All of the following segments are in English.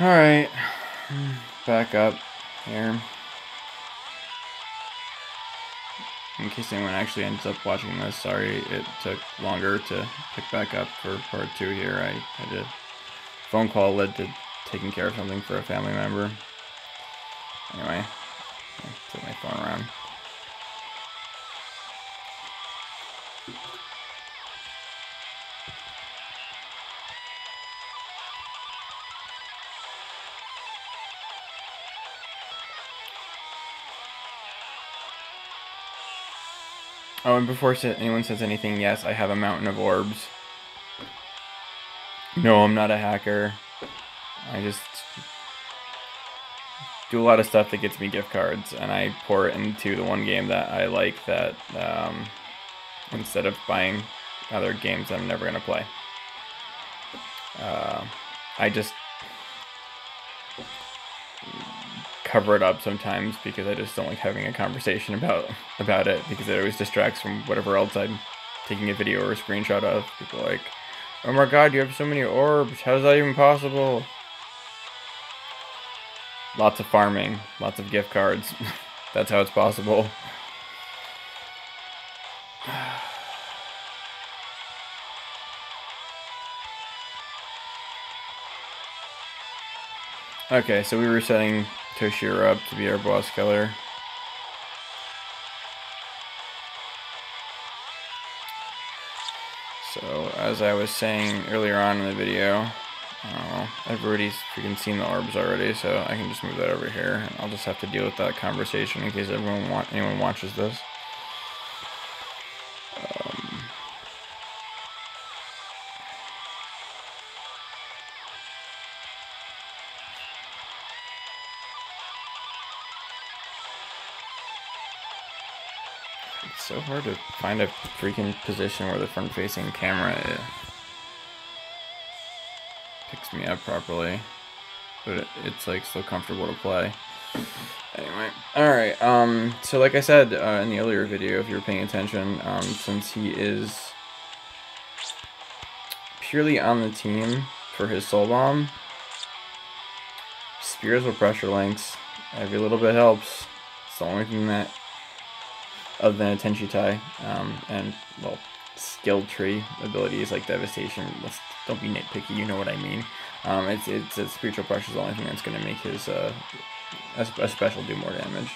Alright, back up here. In case anyone actually ends up watching this, sorry it took longer to pick back up for part 2 here. I had a phone call led to taking care of something for a family member. Anyway, I put my phone around. Oh, and before anyone says anything, yes, I have a mountain of orbs. No, I'm not a hacker. I just do a lot of stuff that gets me gift cards, and I pour it into the one game that I like that instead of buying other games I'm never going to play. I just cover it up sometimes because I just don't like having a conversation about it, because it always distracts from whatever else I'm taking a video or a screenshot of. People are like, oh my god, you have so many orbs, how is that even possible? Lots of farming, lots of gift cards. That's how it's possible. Okay, so we were setting Toshiro up to be our boss killer. So, as I was saying earlier on in the video, I've already freaking seen the orbs already, so I can just move that over here. I'll just have to deal with that conversation in case anyone watches this. It's so hard to find a freaking position where the front-facing camera picks me up properly, but it's like still comfortable to play. Anyway, alright, so like I said in the earlier video, if you were paying attention, since he is purely on the team for his soul bomb, spears or pressure links, every little bit helps. It's the only thing that, other than a Tenshi-Tai, and, well, skill tree abilities like Devastation. Don't be nitpicky, you know what I mean. It's spiritual pressure is the only thing that's going to make his a special do more damage.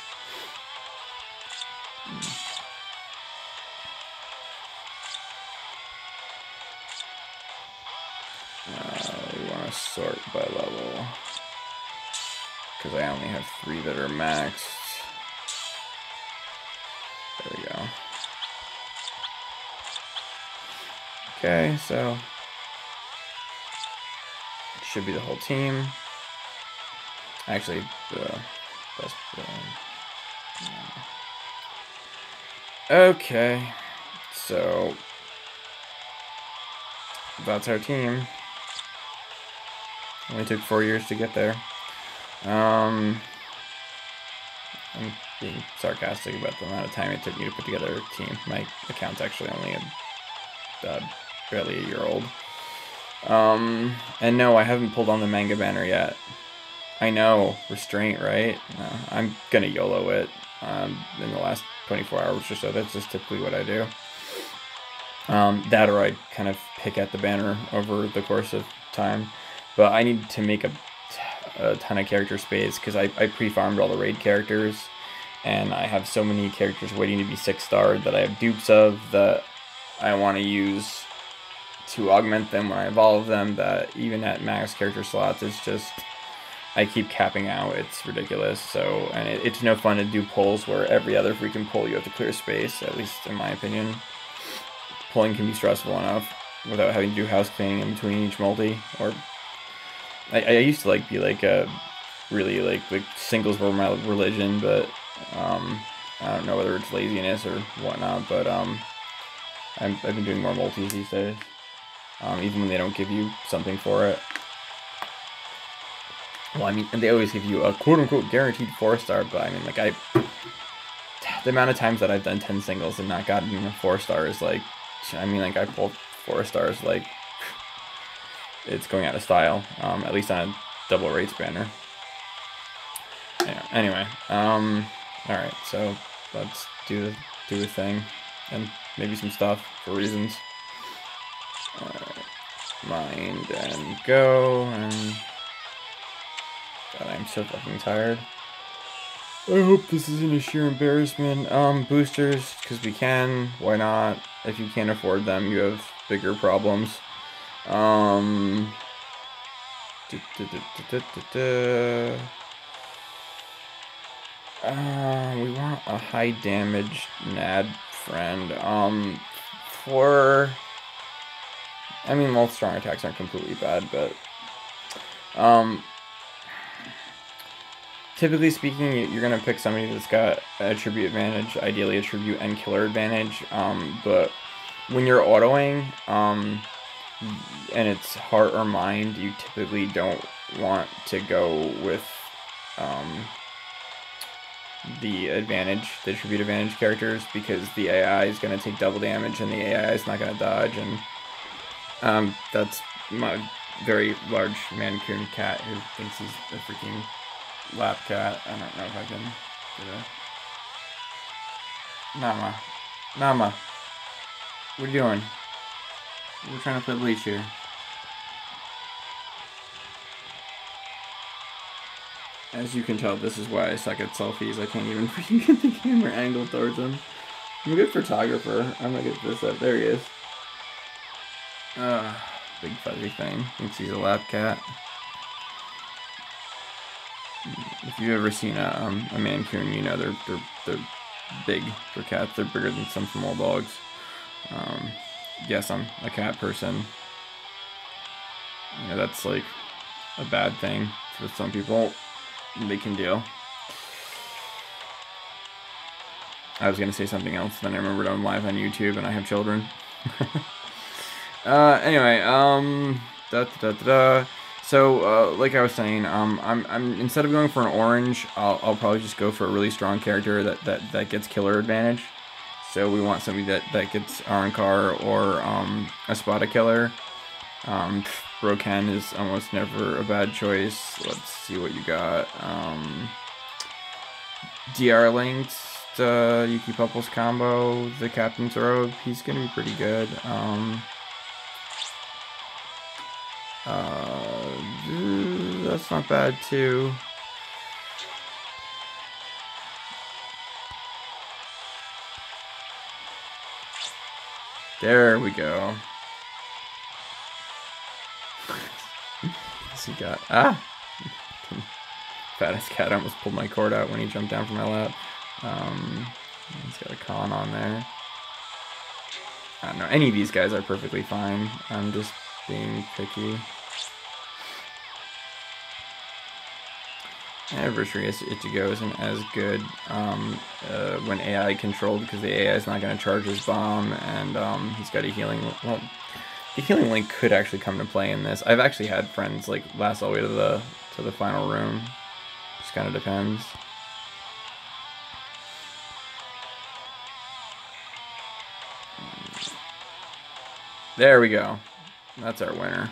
We want to sort by level, because I only have 3 that are maxed. There we go. Okay, so it should be the whole team. Actually, best. Okay, so that's our team. Only took 4 years to get there. I'm being sarcastic about the amount of time it took me to put together a team. My account's actually only barely a year old. And no, I haven't pulled on the manga banner yet. I know, restraint, right? I'm gonna YOLO it in the last 24 hours or so. That's just typically what I do. That or I kind of pick at the banner over the course of time. But I need to make a ton of character space, because I pre-farmed all the raid characters, and I have so many characters waiting to be 6-starred that I have dupes of that I want to use to augment them when I evolve them, that even at max character slots, it's just, I keep capping out. It's ridiculous. So, and it's no fun to do pulls where every other freaking pull you have to clear space, at least in my opinion. Pulling can be stressful enough without having to do house cleaning in between each multi. Or I used to be really like singles were my religion, but I don't know whether it's laziness or whatnot, but I've been doing more multis these days, even when they don't give you something for it. Well, I mean, and they always give you a quote-unquote guaranteed 4-star, but I mean, the amount of times that I've done 10 singles and not gotten even a 4-star is I pulled 4 stars, it's going out of style, at least on double rates banner. Anyway, all right, so let's do a thing, and maybe some stuff for reasons. All right, mind and go, and God, I'm so fucking tired. I hope this isn't a sheer embarrassment. Boosters, because we can. Why not? If you can't afford them, you have bigger problems. We want a high damage NAD friend. I mean, most strong attacks aren't completely bad, but typically speaking, you're gonna pick somebody that's got attribute advantage, ideally attribute and killer advantage. But when you're autoing, and it's heart or mind, you typically don't want to go with the attribute advantage characters, because the AI is going to take double damage and the AI is not going to dodge, and that's my very large Mancoon cat who thinks he's a freaking lap cat. I don't know if I can get a... Nama, what are you doing? We're trying to play Bleach here. As you can tell, this is why I suck at selfies. I can't even freaking get the camera angle towards him. I'm a good photographer. I'm gonna get this up. There he is. Big fuzzy thing. Thinks he's a lap cat. If you've ever seen a Mancoon, you know they're big for cats. They're bigger than some small dogs. Yes, I'm a cat person. You know, that's like a bad thing for some people. They can deal. I was gonna say something else, then I remembered I'm live on YouTube and I have children. Anyway, So, like I was saying, I'm instead of going for an orange, I'll probably just go for a really strong character that gets killer advantage. So we want somebody that gets Arankar or a Spada killer. Broken is almost never a bad choice. Let's see what you got. DR linked Yuki Pupples combo, the Captain's Robe. He's gonna be pretty good. That's not bad too. There we go. What's he got? Fattest cat almost pulled my cord out when he jumped down from my lap. He's got a con on there. I don't know. Any of these guys are perfectly fine. I'm just being picky. Anniversary Ichigo isn't as good when AI controlled, because the AI is not going to charge his bomb, and he's got a healing. Well, the healing link could actually come to play in this. I've actually had friends like last all the way to the final room. Just kind of depends. There we go. That's our winner.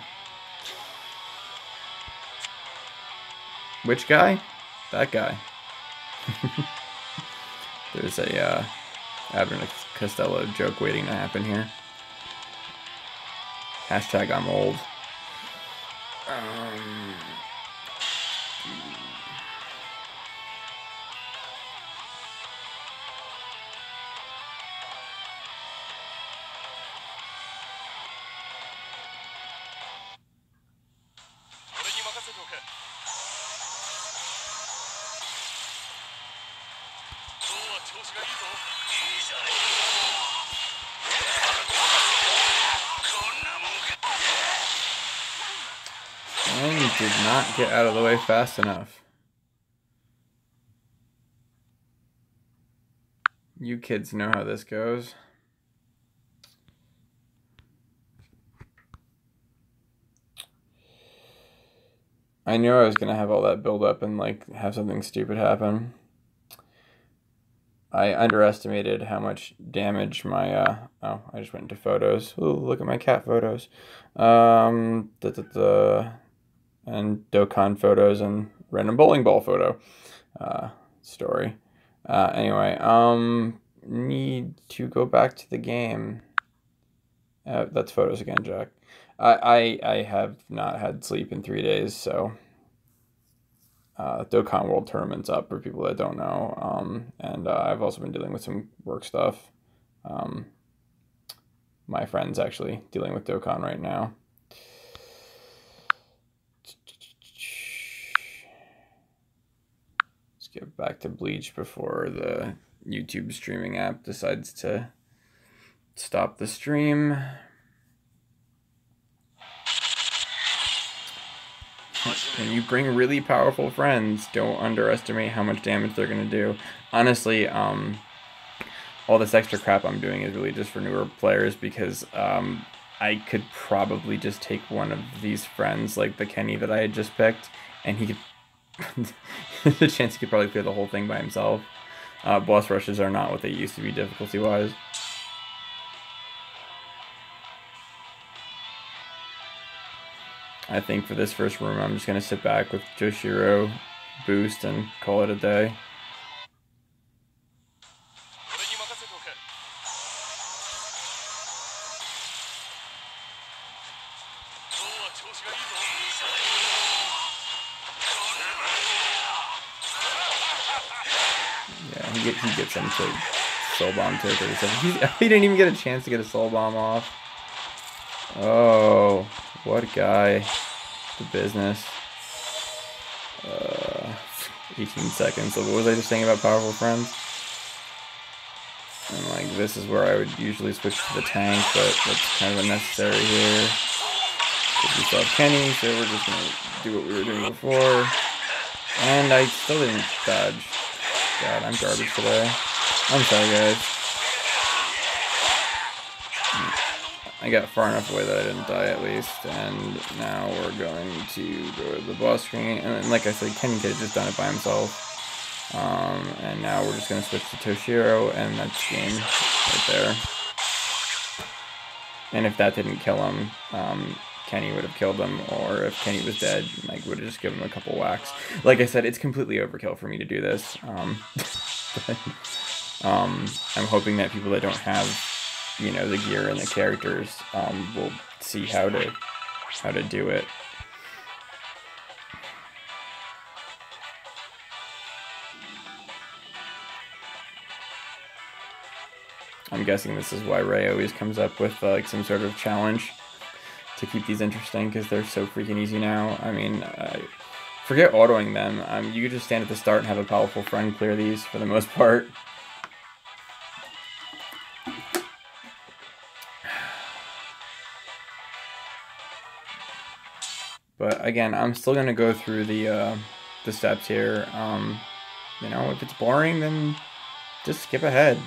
Which guy? That guy. There's a Abbott and Costello joke waiting to happen here. Hashtag I'm old. And did not get out of the way fast enough. You kids know how this goes. I knew I was gonna have all that build up and like have something stupid happen. I underestimated how much damage my oh, I just went into photos. Ooh, look at my cat photos. and Dokkan photos and random bowling ball photo story. Anyway, need to go back to the game. That's photos again, Jack. I have not had sleep in 3 days, so Dokkan World Tournament's up for people that don't know. And I've also been dealing with some work stuff. My friend's actually dealing with Dokkan right now. Let's get back to Bleach before the YouTube streaming app decides to stop the stream. When you bring really powerful friends, don't underestimate how much damage they're going to do. Honestly, all this extra crap I'm doing is really just for newer players because I could probably just take one of these friends, like the Kenny that I had just picked, and he could... there's a chance he could probably clear the whole thing by himself. Boss rushes are not what they used to be difficulty-wise. I think for this first room, I'm just going to sit back with Joshiro, boost, and call it a day. Yeah, he gets him to soul bomb to 37. He didn't even get a chance to get a soul bomb off. Oh, what a guy. The business. 18 seconds. So what was I just saying about powerful friends? And like this is where I would usually switch to the tank, but that's kind of unnecessary here. Because we still have Kenny, so we're just gonna do what we were doing before. And I still didn't dodge. God, I'm garbage today. I'm sorry, guys. I got far enough away that I didn't die at least, and now we're going to go to the boss screen, and then, like I said, Kenny could have just done it by himself. And now we're just going to switch to Toshiro, and that's game right there. And if that didn't kill him, Kenny would have killed him, or if Kenny was dead, like, would have just given him a couple whacks. Like I said, it's completely overkill for me to do this. But, I'm hoping that people that don't have, you know, the gear and the characters will see how to do it. I'm guessing this is why Ray always comes up with like some sort of challenge to keep these interesting, because they're so freaking easy now. I mean, forget autoing them. You could just stand at the start and have a powerful friend clear these for the most part. But again, I'm still gonna go through the steps here. You know, if it's boring, then just skip ahead.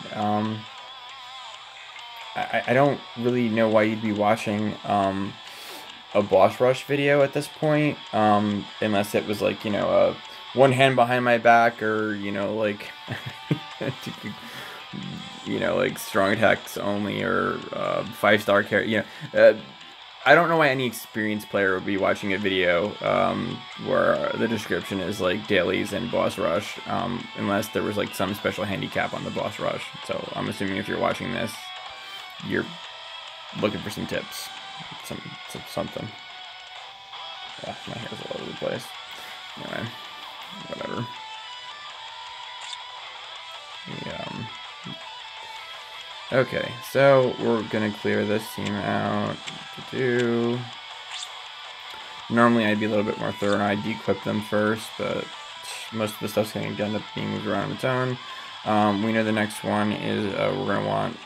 I don't really know why you'd be watching a boss rush video at this point, unless it was like, you know, one hand behind my back, or, you know, like you know, like strong attacks only, or 5-star character. You know, I don't know why any experienced player would be watching a video where the description is like dailies and boss rush, unless there was like some special handicap on the boss rush. So I'm assuming if you're watching this, you're looking for some tips, something. Yeah, my hair's all over the place. Anyway, whatever. Okay, so we're gonna clear this team out. Normally I'd be a little bit more thorough and I'd equip them first, but most of the stuff's gonna end up being moved around on its own. We know the next one is we're going to want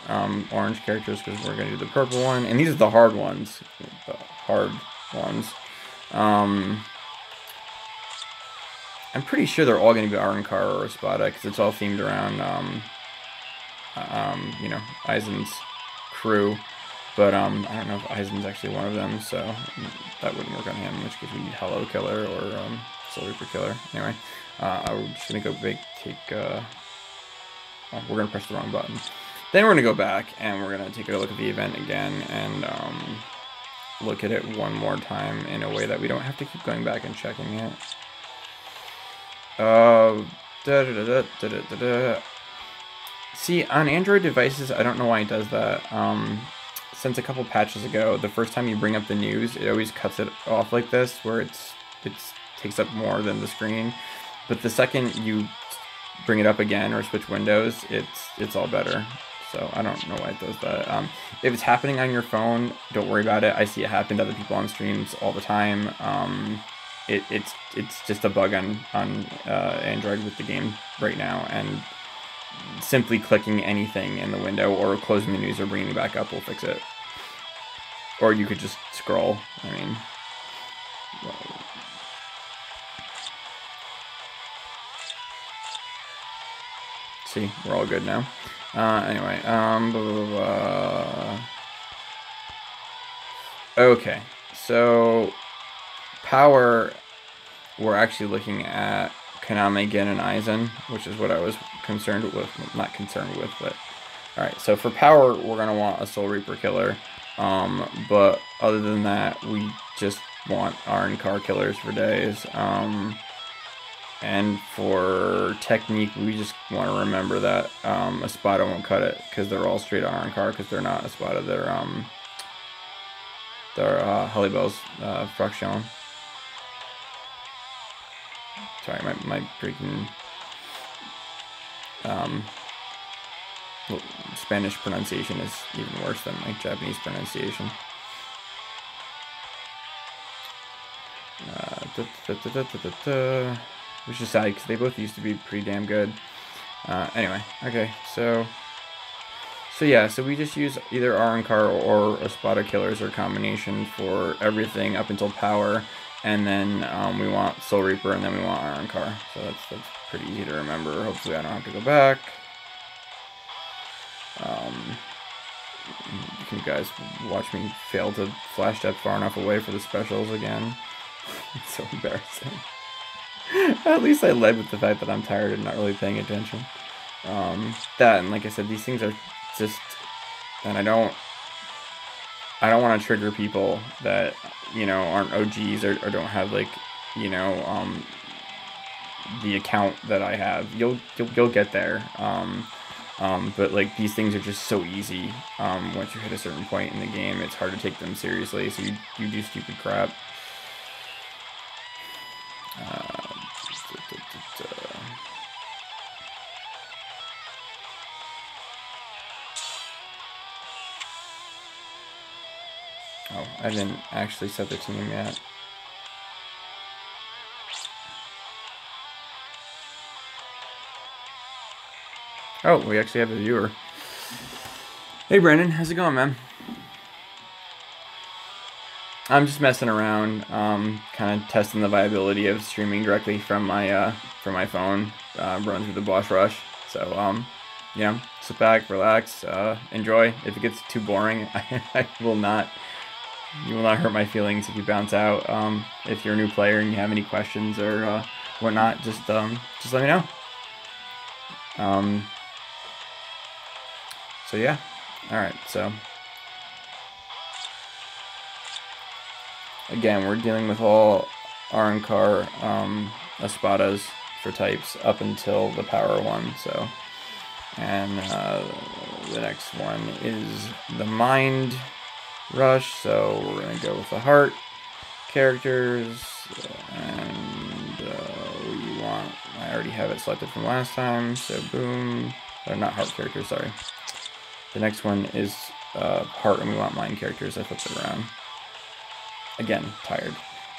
orange characters, because we're going to do the purple one. And these are the hard ones. The hard ones. I'm pretty sure they're all going to be Arnkar or Espada, because it's all themed around, you know, Aizen's crew. But I don't know if Aizen's actually one of them, so that wouldn't work on him, in which case we need Hello Killer or Soul Reaper Killer. Anyway, I'm just going to go take... oh, we're going to press the wrong button. Then we're going to go back, and we're going to take a look at the event again, and look at it one more time in a way that we don't have to keep going back and checking it. See, on Android devices, I don't know why it does that. Since a couple patches ago, the first time you bring up the news, it always cuts it off like this, where it takes up more than the screen. But the second you bring it up again or switch windows, it's all better. So I don't know why it does that. If it's happening on your phone, don't worry about it. I see it happen to other people on streams all the time. It's just a bug on Android with the game right now, and simply clicking anything in the window or closing the news or bringing it back up will fix it. Or you could just scroll. I mean, well, see, we're all good now. Anyway, blah, blah, blah. Okay, so power, we're actually looking at Konami, Gen, and Aizen, which is what I was concerned with. Not concerned with, but alright, so for power, we're going to want a Soul Reaper killer. But other than that, we just want Iron Car killers for days. And for technique, we just want to remember that Espada won't cut it, because they're all straight Iron Car, because they're not Espada, they're Halibel's Fraction. Sorry, my freaking Spanish pronunciation is even worse than my Japanese pronunciation. Which is sad, because they both used to be pretty damn good. Anyway, okay, so yeah, so we just use either Arankar or Espada killers or combination for everything up until power, and then we want Soul Reaper, and then we want Arankar. So that's pretty easy to remember. Hopefully I don't have to go back. You can guys watch me fail to flash step far enough away for the specials again. It's so embarrassing. At least I led with the fact that I'm tired and not really paying attention. That, and like I said, these things are just, and I don't want to trigger people that, you know, aren't OGs or don't have, like, you know, the account that I have. You'll get there. But like, these things are just so easy. Once you hit a certain point in the game, it's hard to take them seriously, so you do stupid crap. Oh, I didn't actually set the team yet. Oh, we actually have a viewer. Hey Brandon, how's it going, man? I'm just messing around, kind of testing the viability of streaming directly from my phone, run through the boss rush. So, you know, sit back, relax, enjoy. If it gets too boring, I will not. You will not hurt my feelings if you bounce out. If you're a new player and you have any questions or whatnot, just let me know. So yeah, all right. So again, we're dealing with all Arankar Espadas for types up until the power one. So, and the next one is the Mind Rush, so we're going to go with the heart characters, and we want, I already have it selected from last time, so boom, or not heart characters, sorry. The next one is heart, and we want mind characters. I flipped it around. Again, tired.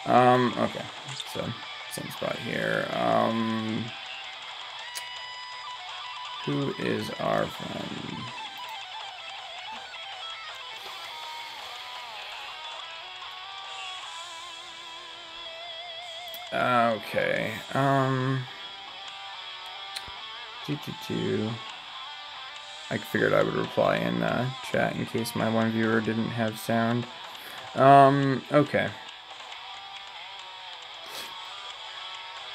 Okay, so same spot here. Who is our friend? Okay, I figured I would reply in chat in case my one viewer didn't have sound. Okay.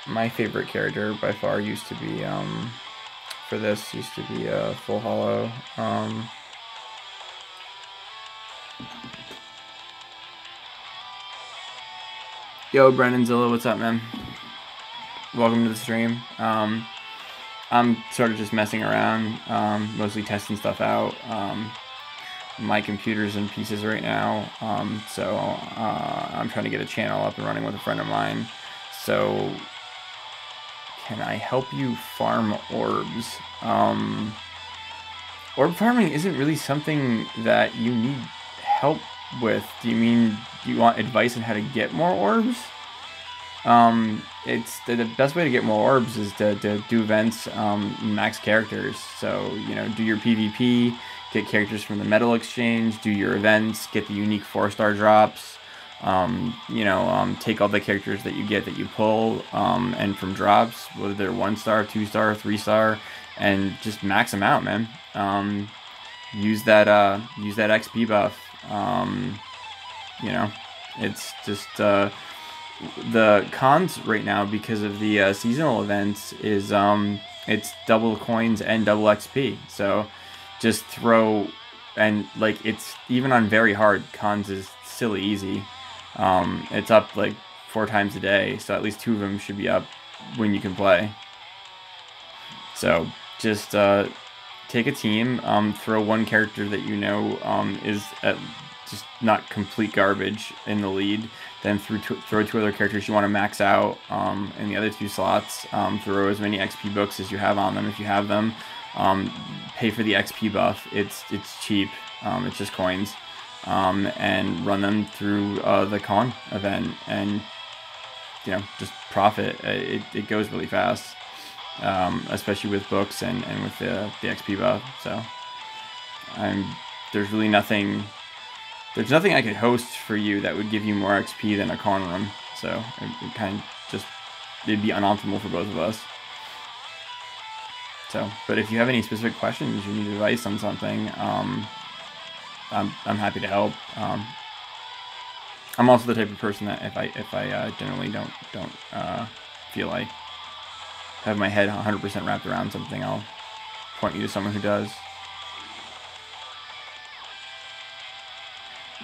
My favorite character by far used to be, for this, used to be Full Hollow. Yo, Brendan Zilla, what's up, man? Welcome to the stream. I'm sort of just messing around, mostly testing stuff out. My computer's in pieces right now, so I'm trying to get a channel up and running with a friend of mine. So, can I help you farm orbs? Orb farming isn't really something that you need help with. Do you want advice on how to get more orbs? It's the best way to get more orbs is to do events, max characters. So, do your PvP, get characters from the medal exchange, do your events, get the unique 4-star drops, take all the characters that you get that you pull, and from drops, whether they're 1-star, 2-star, 3-star, and just max them out, man. Use that XP buff. It's just, the cons right now because of the seasonal events is it's double coins and double XP. So just throw, and like it's even on very hard, cons is silly easy. It's up like 4 times a day, so at least 2 of them should be up when you can play. So just take a team, throw one character that is just not complete garbage in the lead, then throw 2 other characters you want to max out in the other 2 slots, throw as many XP books as you have on them if you have them, pay for the XP buff, it's cheap, it's just coins, and run them through the con event, and just profit. It goes really fast, especially with books and with the XP buff. So there's really nothing. There's nothing I could host for you that would give you more XP than a con run. So it kind of just, it'd be unoptimal for both of us. So, but if you have any specific questions, you need advice on something, I'm happy to help. I'm also the type of person that if I generally don't feel like have my head 100% wrapped around something, I'll point you to someone who does.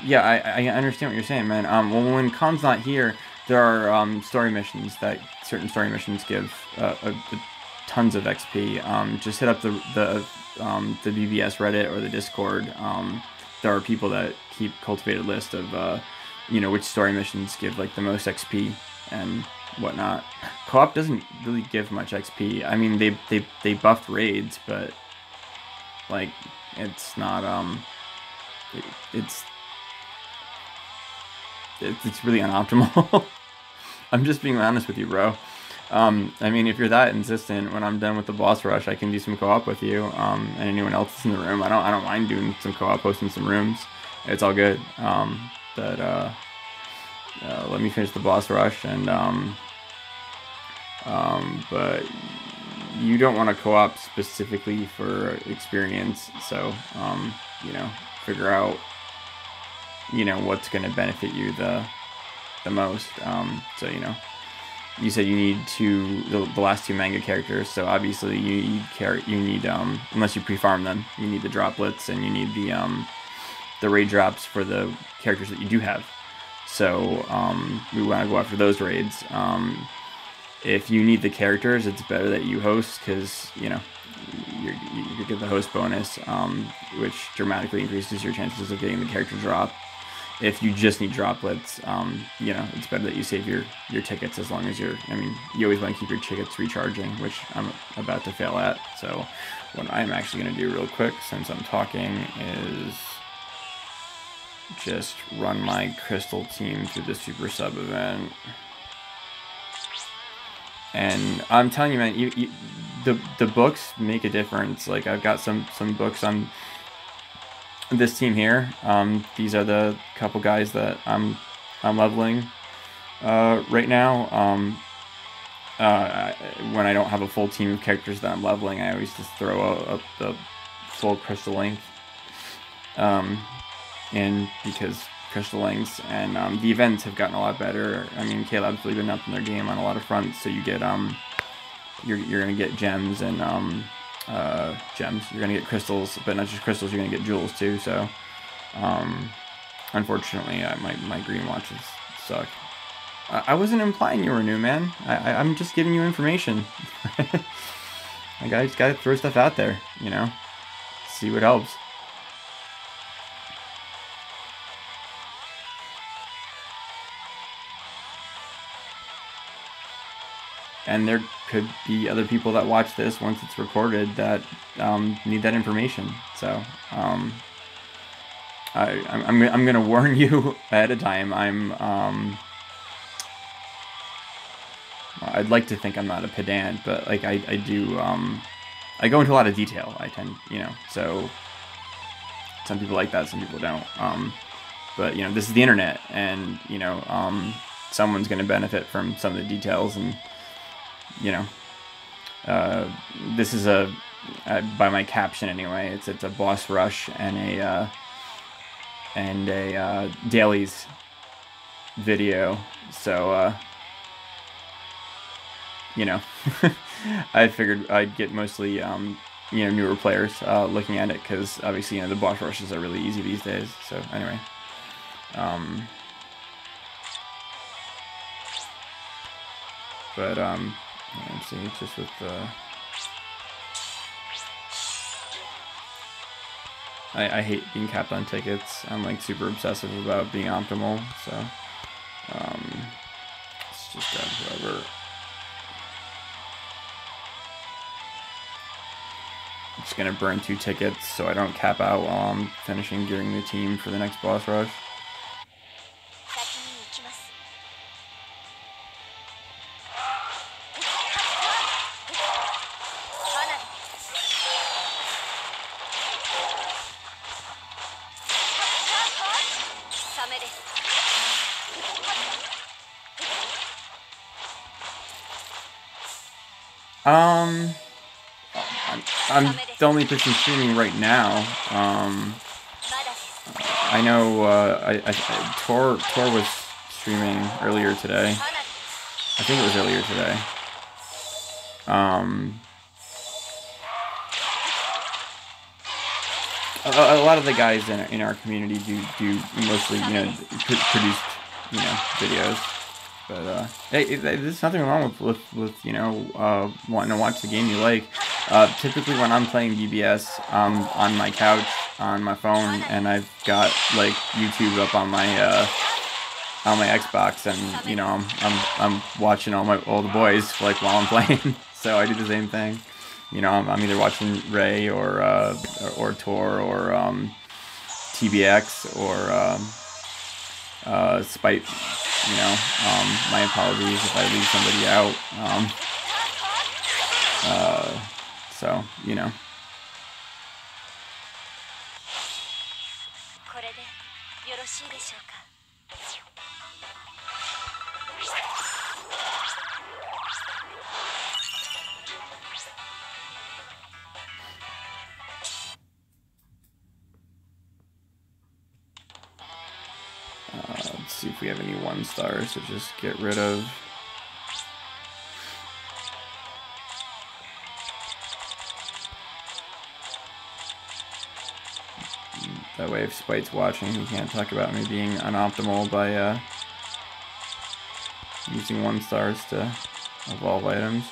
Yeah, I understand what you're saying, man. Well, when Khan's not here, there are story missions that certain story missions give tons of XP. Just hit up the BBS Reddit or the Discord. There are people that keep cultivated list of which story missions give like the most XP and whatnot. Co-op doesn't really give much XP. I mean, they buffed raids, but like it's not it's really unoptimal. I'm just being honest with you, bro. I mean, if you're that insistent, when I'm done with the boss rush, I can do some co-op with you, and anyone else that's in the room. I don't mind doing some co-op, hosting some rooms. It's all good. But let me finish the boss rush, and but you don't want to co-op specifically for experience. So figure out what's going to benefit you the most. So you said you need the last 2 manga characters, so obviously you need unless you pre-farm them, you need the droplets, and you need the raid drops for the characters that you do have. So we want to go after those raids. If you need the characters, it's better that you host, because you get the host bonus, which dramatically increases your chances of getting the character drop. If you just need droplets, it's better that you save your tickets, as long as you always want to keep your tickets recharging, which I'm about to fail at. So what I'm actually going to do real quick, since I'm talking, is just run my crystal team through the super sub event. And I'm telling you, man, the books make a difference. Like, I've got some books on this team here. These are the couple guys that I'm leveling right now. When I don't have a full team of characters that I'm leveling, I always just throw up the full Crystal Link in, because Crystal Links and the events have gotten a lot better. I mean, Caleb's really been up in their game on a lot of fronts, so you get you're gonna get gems and gems. You're gonna get crystals, but not just crystals. You're gonna get jewels too. So, unfortunately, my green watches suck. I wasn't implying you were new, man. I'm just giving you information. I just gotta throw stuff out there, you know? See what helps. And there could be other people that watch this once it's recorded that need that information. So I'm gonna warn you ahead of time. I'd like to think I'm not a pedant, but like I do I go into a lot of detail. I tend, you know, so some people like that, some people don't. But you know, this is the internet, and you know, someone's gonna benefit from some of the details, and you know, this is by my caption anyway. It's a boss rush and a dailies video. So you know, I figured I'd get mostly you know, newer players looking at it, because obviously, you know, the boss rushes are really easy these days. So anyway, but let's see, it's just with I hate being capped on tickets. I'm like super obsessive about being optimal, so let's just grab whoever. I'm just gonna burn 2 tickets so I don't cap out while I'm finishing gearing the team for the next boss rush. I'm the only person streaming right now. I know Tor was streaming earlier today. I think it was earlier today. A lot of the guys in our community do mostly, you know, produced, you know, videos. But hey, there's nothing wrong with you know, wanting to watch the game you like. Typically when I'm playing BBS, on my couch on my phone, and I've got like YouTube up on my Xbox, and you know, I'm watching all the boys like while I'm playing. So I do the same thing. You know, I'm either watching Ray or Tor or TBX or Spite. You know, my apologies if I leave somebody out. So, you know. Let's see if we have any 1 stars to just get rid of. That way, if Spite's watching, he can't talk about me being unoptimal by using 1 stars to evolve items.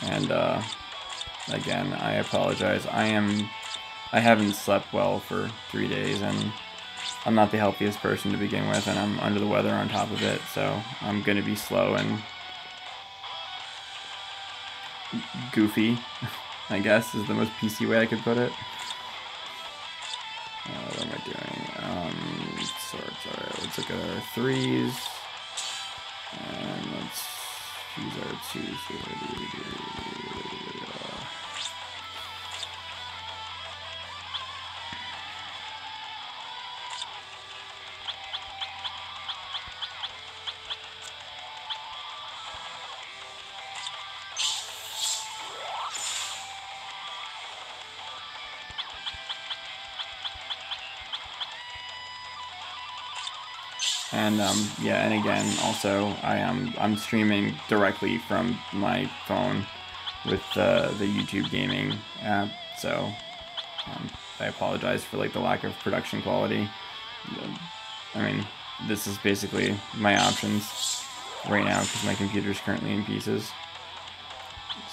And again, I apologize. I haven't slept well for 3 days, and I'm not the healthiest person to begin with, and I'm under the weather on top of it, so I'm gonna be slow and goofy, I guess, is the most PC way I could put it. What am I doing? Swords. Alright, let's look at our 3s. And let's use our 2s. And yeah, and again, also I'm streaming directly from my phone with the YouTube gaming app, so I apologize for like the lack of production quality. I mean, this is basically my options right now because my computer is currently in pieces.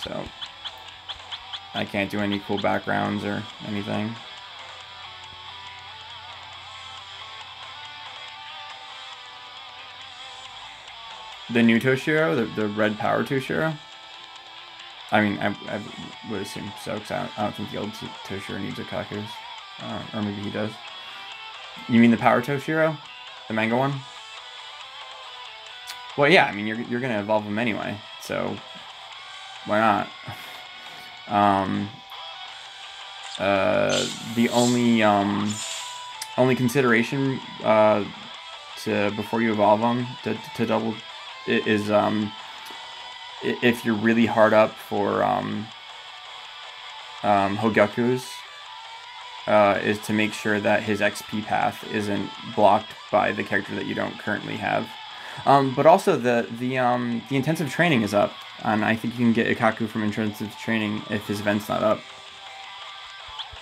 So I can't do any cool backgrounds or anything. The new Toshiro, the red power Toshiro. I mean, I would assume so, because I don't think the old Toshiro needs Akakus. Or maybe he does. You mean the power Toshiro? The manga one? Well, yeah, I mean, you're going to evolve them anyway, so why not? The only consideration before you evolve them to double is if you're really hard up for Hogaku's, is to make sure that his XP path isn't blocked by the character that you don't currently have. But also the intensive training is up, and I think you can get Ikaku from intensive training if his event's not up.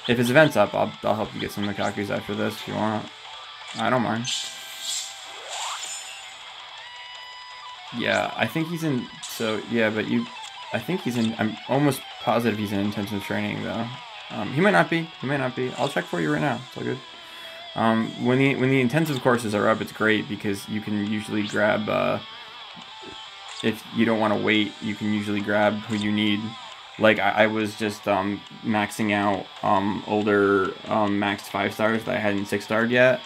If his event's up, I'll help you get some Ikakus after this if you want. I don't mind. Yeah, I think he's in. So yeah, but I think he's in. I'm almost positive he's in intensive training though. He might not be. He might not be. I'll check for you right now. It's all good. When the intensive courses are up, it's great because you can usually grab. If you don't want to wait, you can usually grab who you need. Like I was just maxing out older maxed 5 stars that I hadn't 6-starred yet.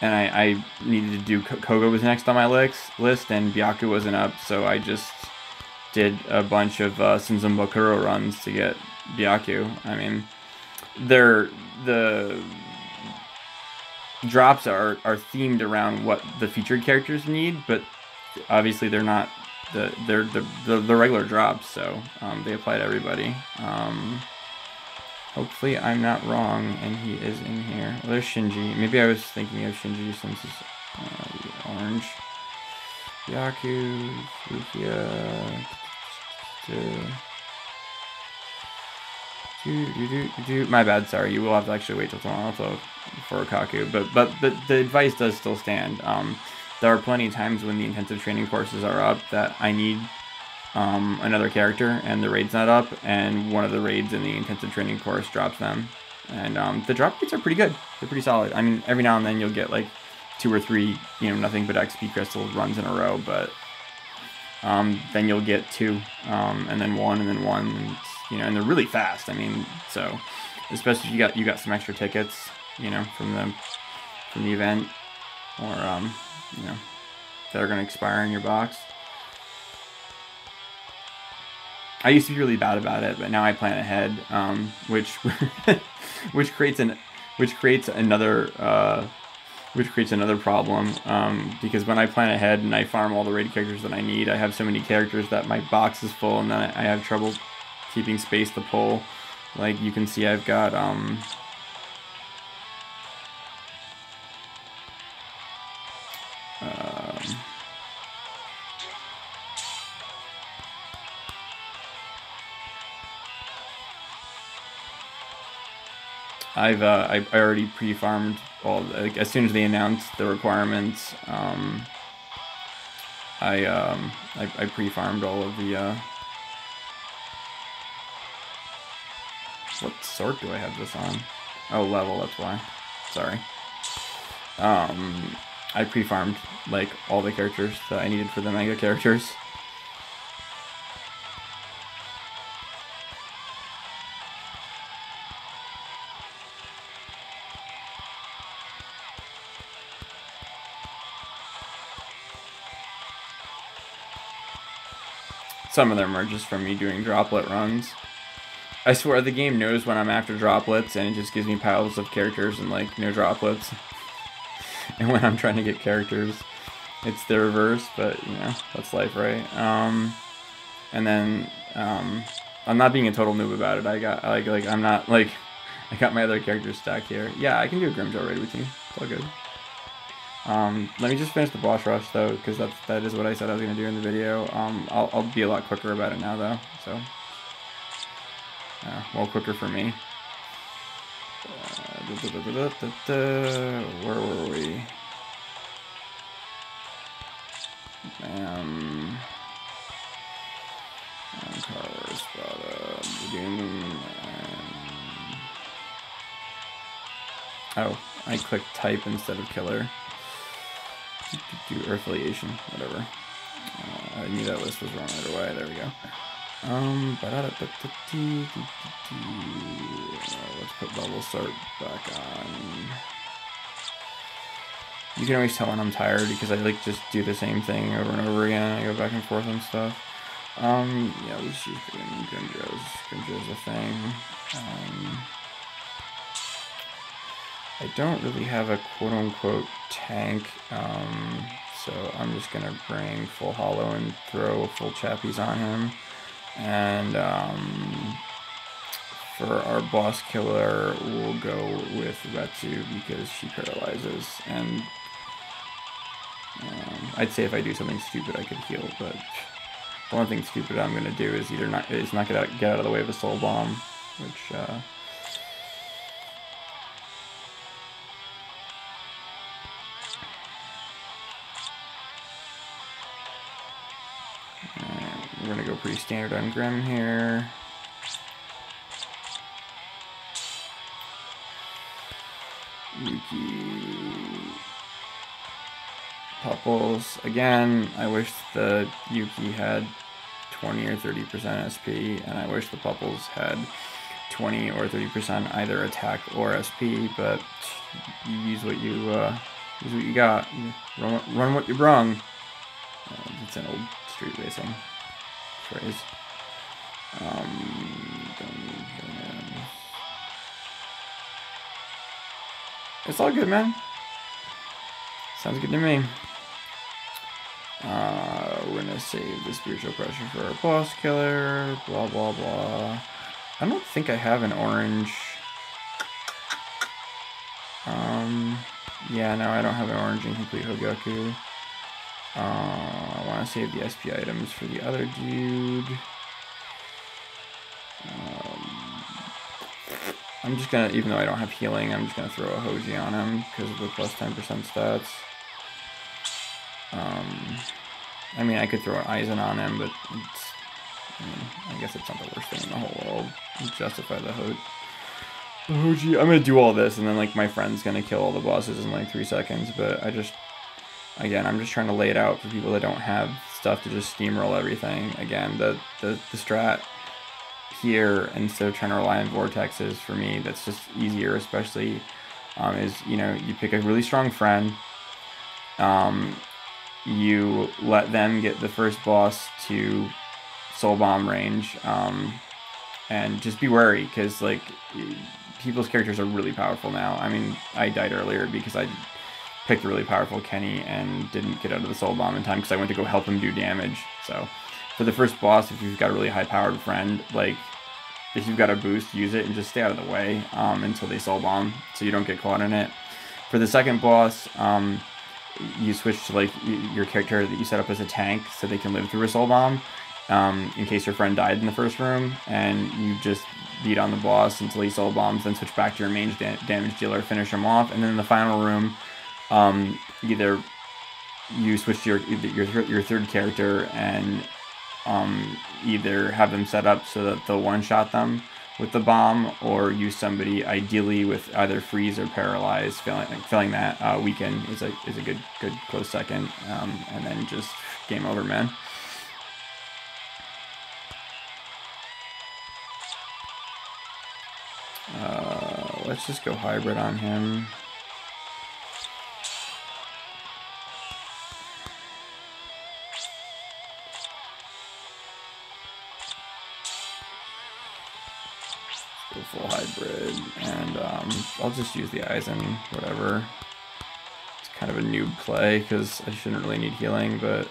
And I needed to do, Koga was next on my list, and Byaku wasn't up, so I just did a bunch of Sinzon runs to get Byaku. I mean, the drops are themed around what the featured characters need, but obviously they're not, they're the regular drops, so they apply to everybody. Hopefully I'm not wrong, and he is in here. Well, there's Shinji. Maybe I was thinking of Shinji since he's orange. Byaku, Rukia. My bad, sorry. You will have to actually wait till tomorrow for Ikaku. But the advice does still stand. There are plenty of times when the intensive training courses are up that I need another character and the raid's not up, and one of the raids in the intensive training course drops them, and the drop rates are pretty good. They're pretty solid. I mean, every now and then you'll get like 2 or 3 nothing but XP crystal runs in a row, but then you'll get 2 and then 1 and then 1, and, and they're really fast. I mean, so especially if you got some extra tickets from the event, or that are going to expire in your box. I used to be really bad about it, but now I plan ahead, which creates another problem, because when I plan ahead and I farm all the raid characters that I need, I have so many characters that my box is full, and then I have trouble keeping space to pull. Like you can see, I've got I already pre-farmed all, like, as soon as they announced the requirements. I pre-farmed all of the what sort do I have this on? Oh, level, that's why. Sorry. I pre-farmed like all the characters that I needed for the manga characters. Some of them are just from me doing droplet runs. I swear the game knows when I'm after droplets, and it just gives me piles of characters and like no droplets. And when I'm trying to get characters, it's the reverse, but that's life, right? And then I'm not being a total noob about it. I got I'm not like, I got my other characters stacked here. Yeah, I can do a Grimjaw raid with you. It's all good. Let me just finish the boss rush though, because that is what I said I was gonna do in the video. I'll be a lot quicker about it now though, so well, quicker for me. Where were we? Carver, Spada, Doom, oh, I clicked type instead of killer. Do affiliation, whatever. I knew that list was wrong either way. There we go. Let's put bubble start back on. You can always tell when I'm tired because I like just do the same thing over and over again. I go back and forth on stuff. Yeah, let's use Grimjo's. Grimjo's a thing. I don't really have a quote-unquote tank, so I'm just gonna bring full hollow and throw full chappies on him. And for our boss killer, we'll go with Retsu because she paralyzes. And I'd say if I do something stupid, I could heal, but the one thing stupid I'm gonna do is either not get out of the way of a soul bomb, which we're gonna go pretty standard on Grim here. Yuki. Pupples. Again, I wish the Yuki had 20 or 30% SP, and I wish the Pupples had 20 or 30% either attack or SP, but you use what you got. You run what you brung. It's an old street racing phrase. It's all good, man. Sounds good to me. We're gonna save the spiritual pressure for our boss killer. Blah blah blah. I don't think I have an orange. Yeah, no, I don't have an orange in complete Hogaku. I want to save the SP items for the other dude. I'm just gonna, even though I don't have healing, I'm just gonna throw a Hoji on him because of the plus 10% stats. I mean, I could throw an Aizen on him, but I guess it's not the worst thing in the whole world. Justify the Hoji. I'm gonna do all this, and then like my friend's gonna kill all the bosses in like 3 seconds. But again, I'm just trying to lay it out for people that don't have stuff to just steamroll everything. Again, the strat here, instead of trying to rely on vortexes, for me that's just easier, especially is, you know, you pick a really strong friend, you let them get the first boss to soul bomb range, and just be wary because like people's characters are really powerful now. I mean, I died earlier because I picked a really powerful Kenny and didn't get out of the soul bomb in time because I went to go help him do damage. So for the first boss, if you've got a really high powered friend, like if you've got a boost, use it and just stay out of the way until they soul bomb so you don't get caught in it. For the second boss, you switch to like your character that you set up as a tank so they can live through a soul bomb in case your friend died in the first room, and you just beat on the boss until he soul bombs, then switch back to your main damage dealer, finish him off, and then in the final room, either you switch to your third character and either have them set up so that they'll one-shot them with the bomb, or use somebody ideally with either freeze or paralyze. Failing that, weaken is a good close second, and then just game over, man. Let's just go hybrid on him. Go full hybrid, and I'll just use the Aizen, whatever. It's kind of a noob play because I shouldn't really need healing, but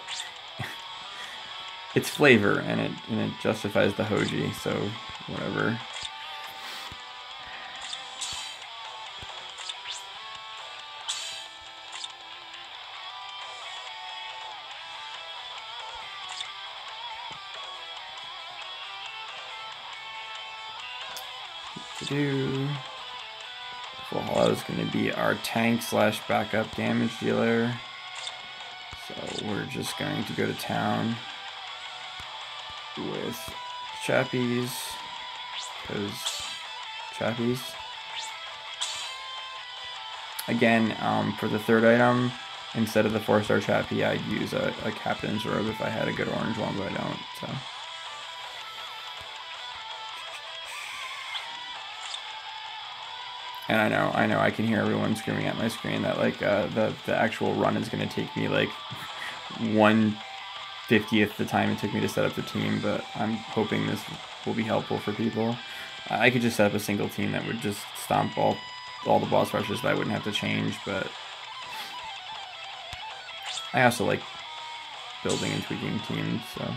it's flavor and it justifies the Hoji, so whatever. Full Hollow is going to be our tank slash backup damage dealer. So we're just going to go to town with Chappies, because Chappies. Again, for the third item, instead of the 4-star Chappie, I'd use a Captain's Robe if I had a good orange one, but I don't, so. And I know I can hear everyone screaming at my screen that like the actual run is going to take me like 1/50th the time it took me to set up the team, but I'm hoping this will be helpful for people. I could just set up a single team that would just stomp all the boss rushes that I wouldn't have to change, but I also like building and tweaking teams, so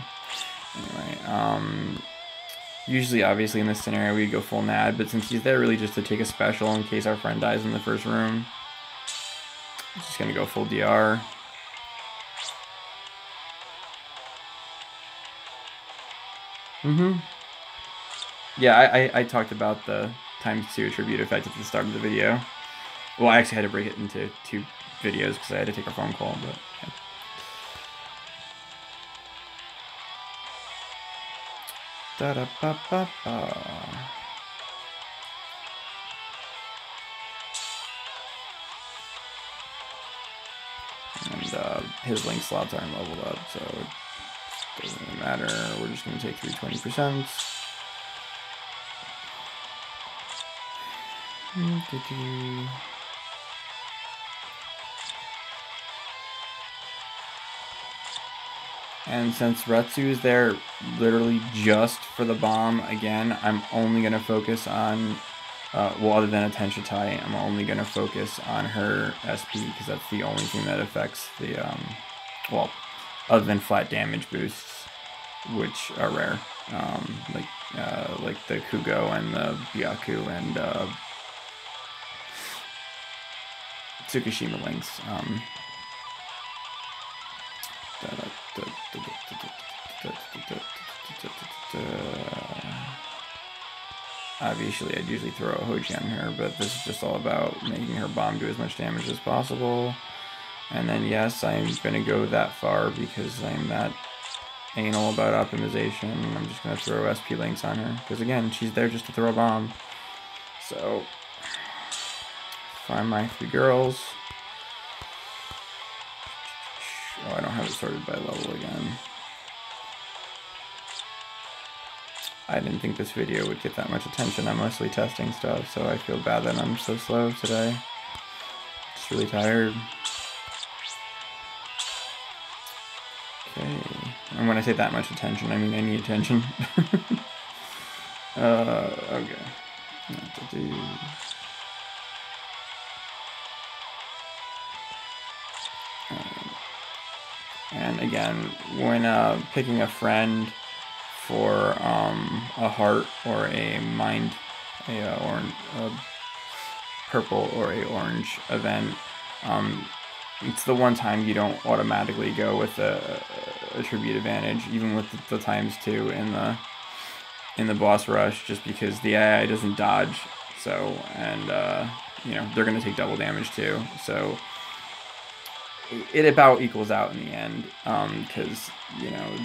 anyway, usually, obviously, in this scenario, we'd go full NAD, but since he's there really just to take a special in case our friend dies in the first room, I'm just going to go full DR. Yeah, I talked about the ×2 attribute effect at the start of the video. Well, I actually had to break it into 2 videos because I had to take a phone call, but yeah. And his link slots aren't leveled up, so it doesn't really matter. We're just going to take 320%. And since Retsu is there literally just for the bomb, again, I'm only going to focus on, well, other than Attention Tai, I'm only going to focus on her SP, because that's the only thing that affects the, well, other than flat damage boosts, which are rare, like the Kugo and the Byaku and Tsukushima links. Obviously, I'd usually throw a Hoji on her, but this is just all about making her bomb do as much damage as possible. And then, yes, I'm going to go that far because I'm that anal about optimization. I'm just going to throw SP links on her, because again, she's there just to throw a bomb. So, find my 3 girls. Oh, I don't have it sorted by level again. I didn't think this video would get that much attention. I'm mostly testing stuff, so I feel bad that I'm so slow today. Just really tired. Okay. And when I say that much attention, I mean any attention. Okay. What to do. And again, when picking a friend for a heart or a mind, a purple or a orange event, it's the one time you don't automatically go with a attribute advantage, even with the ×2 in the boss rush, just because the AI doesn't dodge. So, and you know, they're gonna take double damage too. So it about equals out in the end, because you know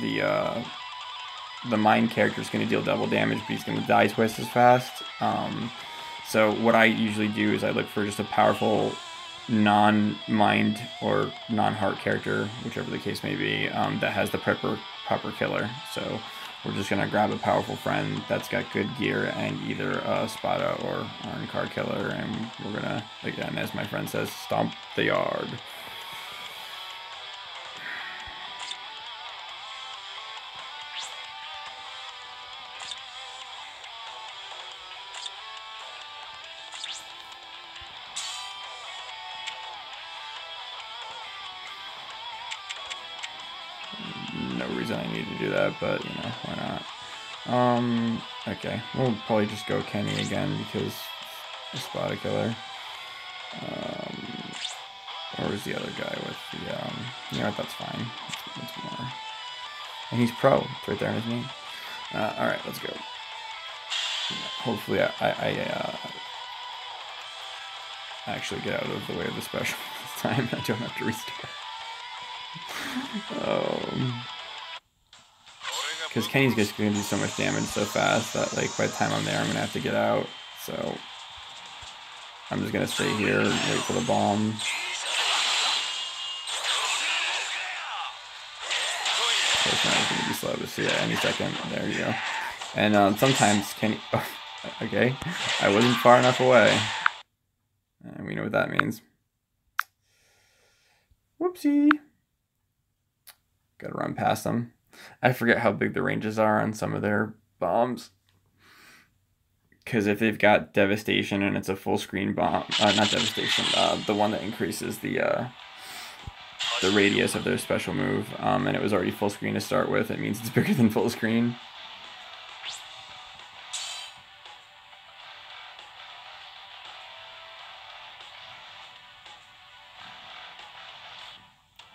the mind character is going to deal double damage, but he's going to die twice as fast. So what I usually do is I look for just a powerful non-mind or non-heart character, whichever the case may be, that has the proper killer. So we're just going to grab a powerful friend that's got good gear and either a Spada or Iron Card killer, and we're going to, again, as my friend says, stomp the yard. No reason I need to do that, but, you know, why not? Okay, we'll probably just go Kenny again, because the Spada killer. Or was the other guy with the, you know what, that's fine. That's more. And he's pro. It's right there in his name. Alright, let's go. Hopefully actually get out of the way of the special this time. I don't have to restart. Because Kenny's just going to do so much damage so fast that, like, by the time I'm there, I'm going to have to get out. So I'm just going to stay here and wait for the bomb. It's not going to be slow to see it any second. There you go. And sometimes Kenny... Oh, okay, I wasn't far enough away. And we know what that means. Whoopsie. Gotta run past them. I forget how big the ranges are on some of their bombs. Because if they've got Devastation and it's a full screen bomb... not Devastation, the one that increases the radius of their special move, and it was already full screen to start with, it means it's bigger than full screen.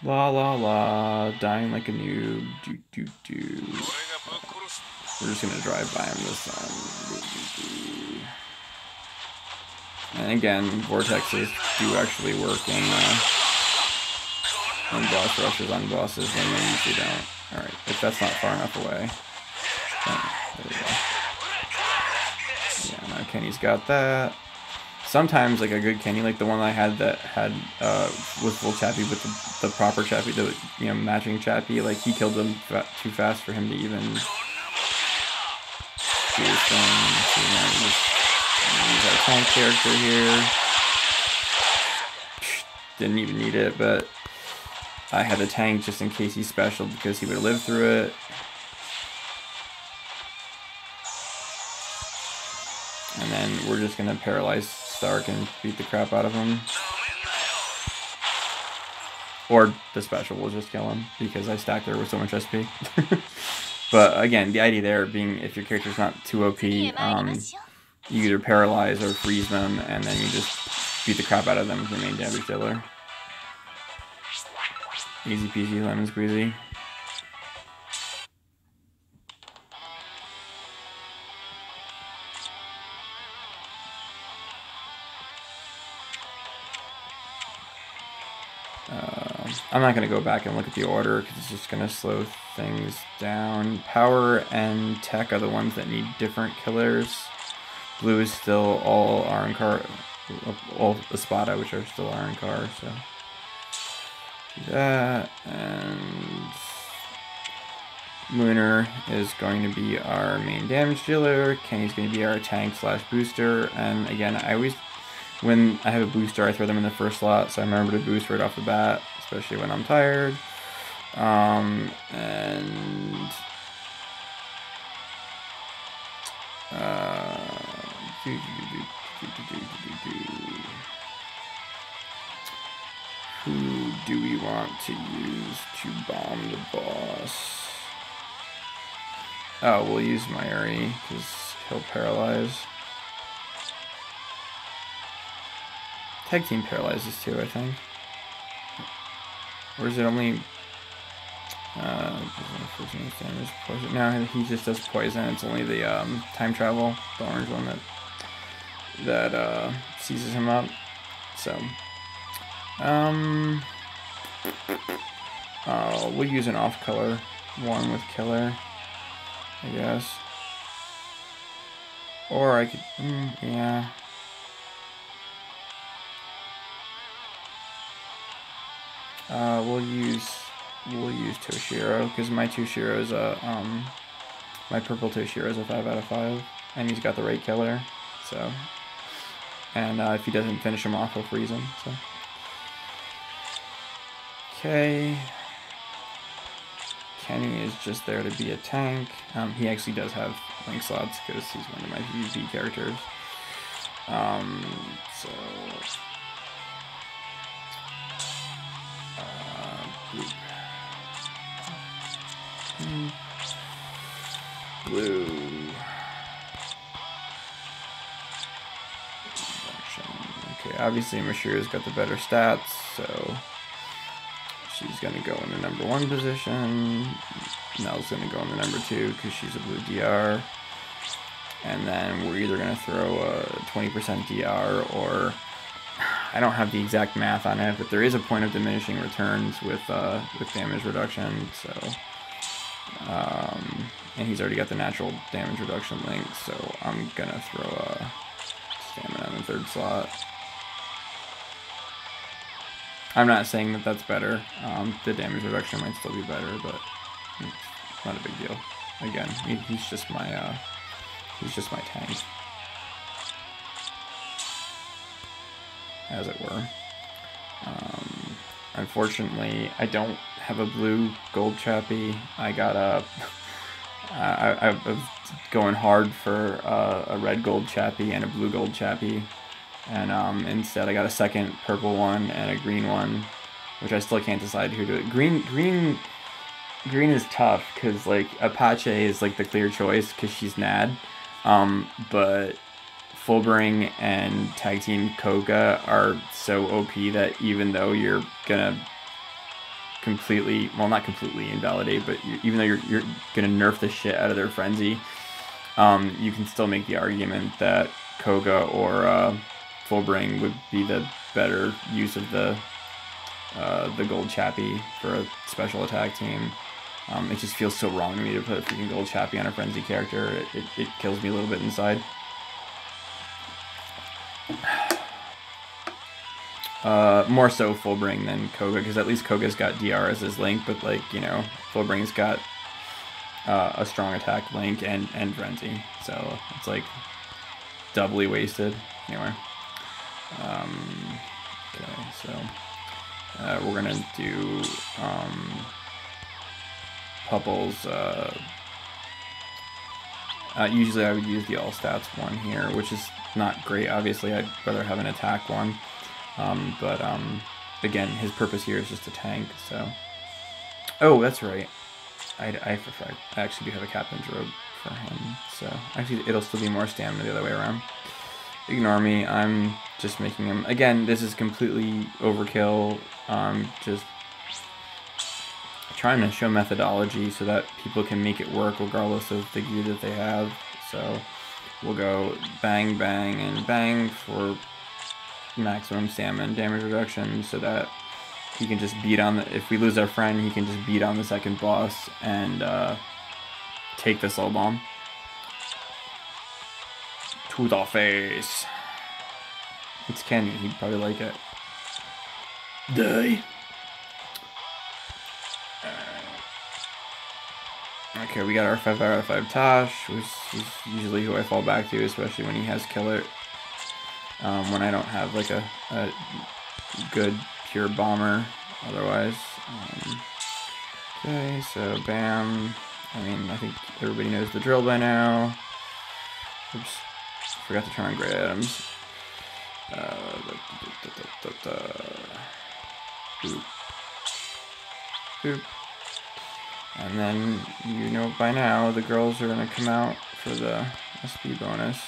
La la la, dying like a noob, do do do. We're just gonna drive by him this time. And again, vortexes do actually work in boss rushes on bosses when they usually don't. Alright, if that's not far enough away. There we go. Yeah, now Kenny's got that. Sometimes, like a good Kenny, like the one I had that had was full Chappie with the proper Chappie, the matching Chappie, like he killed them too fast for him to even do his thing. So now we just use our tank character here. Didn't even need it, but I had a tank just in case he's special because he would live through it. And then we're just gonna paralyze Stark and beat the crap out of him. Or the special will just kill him because I stacked her with so much SP. But again, the idea there being if your character's not too OP, you either paralyze or freeze them and then you just beat the crap out of them with your main damage dealer. Easy peasy lemon squeezy. I'm not going to go back and look at the order because it's just going to slow things down. Power and Tech are the ones that need different killers. Blue is still all Iron Car, all Espada, which are still Iron Car, so do that. And Lunar is going to be our main damage dealer. Kenny's going to be our tank / booster. And again, I always, when I have a booster, I throw them in the first slot, so I remember to boost right off the bat, especially when I'm tired. Who do we want to use to bomb the boss? Oh, we'll use Mayuri because he'll paralyze. Tag team paralyzes too, I think. Or is it only poison? No, he just does poison. It's only the time travel, the orange one that seizes him up. So we'll use an off color one with killer, I guess. Or I could yeah. We'll use Toshiro because my Toshiro's my purple Toshiro's a 5 out of 5, and he's got the right killer. So, and if he doesn't finish him off, he'll freeze him. So, okay. Kenny is just there to be a tank. He actually does have link slots because he's one of my PvP characters. So. Blue. Okay, obviously Mashira's got the better stats, so she's gonna go in the number 1 position. Mel's gonna go in the number 2 because she's a blue DR. And then we're either gonna throw a 20% DR or I don't have the exact math on it, but there is a point of diminishing returns with damage reduction. So, and he's already got the natural damage reduction link, so I'm gonna throw a stamina in the 3rd slot. I'm not saying that that's better. The damage reduction might still be better, but it's not a big deal. Again, he's just my tank, as it were. Unfortunately, I don't have a blue gold chappy. I got a. I was going hard for a red gold chappy and a blue gold chappy, and instead I got a 2nd purple one and a green one, which I still can't decide who to. Green is tough because like Apache is like the clear choice because she's NAD, but Fullbring and Tag Team Koga are so OP that even though you're gonna completely, well, not completely invalidate, but even though you're gonna nerf the shit out of their frenzy, you can still make the argument that Koga or Fullbring would be the better use of the gold chappy for a special attack team. It just feels so wrong to me to put a freaking gold chappy on a frenzy character. It kills me a little bit inside. More so Fullbring than Koga, because at least Koga's got DR as his link, but like, you know, Fullbring's got a strong attack link and frenzy, so it's like doubly wasted. Anyway, okay, so we're gonna do Pupples. Usually I would use the all stats one here, which is not great. Obviously, I'd rather have an attack one. But again, his purpose here is just to tank, so... Oh, that's right. I actually do have a captain's robe for him, so... Actually, it'll still be more stamina the other way around. Ignore me, I'm just making him... Again, this is completely overkill. Just trying to show methodology so that people can make it work regardless of the gear that they have. So we'll go bang, bang, and bang for maximum stamina and damage reduction so that he can just beat on the... If we lose our friend, he can just beat on the 2nd boss and take the soul bomb. To the face. It's Kenny, he'd probably like it. Die. Okay, we got our 5 out of 5 Tosh, which is usually who I fall back to, especially when he has killer. When I don't have like a good pure bomber otherwise. Okay, so bam. I mean, I think everybody knows the drill by now. Oops, forgot to turn on great items. Boop. Boop. And then, you know by now, the girls are going to come out for the SP bonus.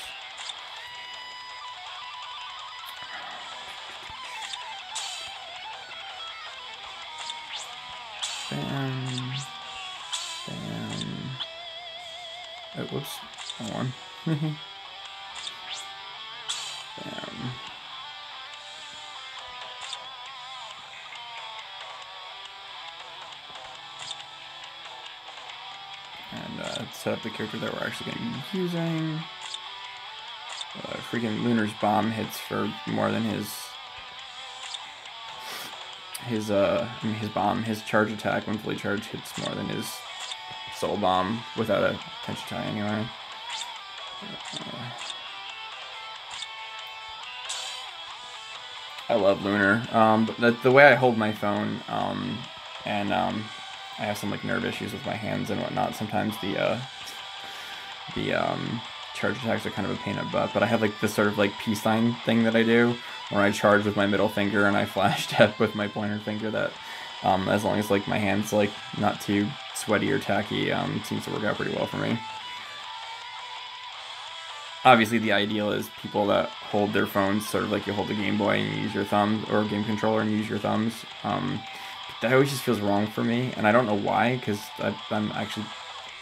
Bam. Bam. Oh, whoops. Wrong one. Bam. And set up the character that we're actually going to be using. Freaking Lunar's bomb hits for more than his charge attack when fully charged hits more than his soul bomb without a tension tie anyway. I love Lunar. But the way I hold my phone, and I have some like nerve issues with my hands and whatnot. Sometimes the charge attacks are kind of a pain in the butt, but I have like this sort of like peace sign thing that I do where I charge with my middle finger and I flash step with my pointer finger. That as long as like my hands like not too sweaty or tacky, seems to work out pretty well for me. Obviously the ideal is people that hold their phones sort of like you hold a Game Boy and you use your thumb, or a game controller and you use your thumbs. That always just feels wrong for me, and I don't know why, because I'm actually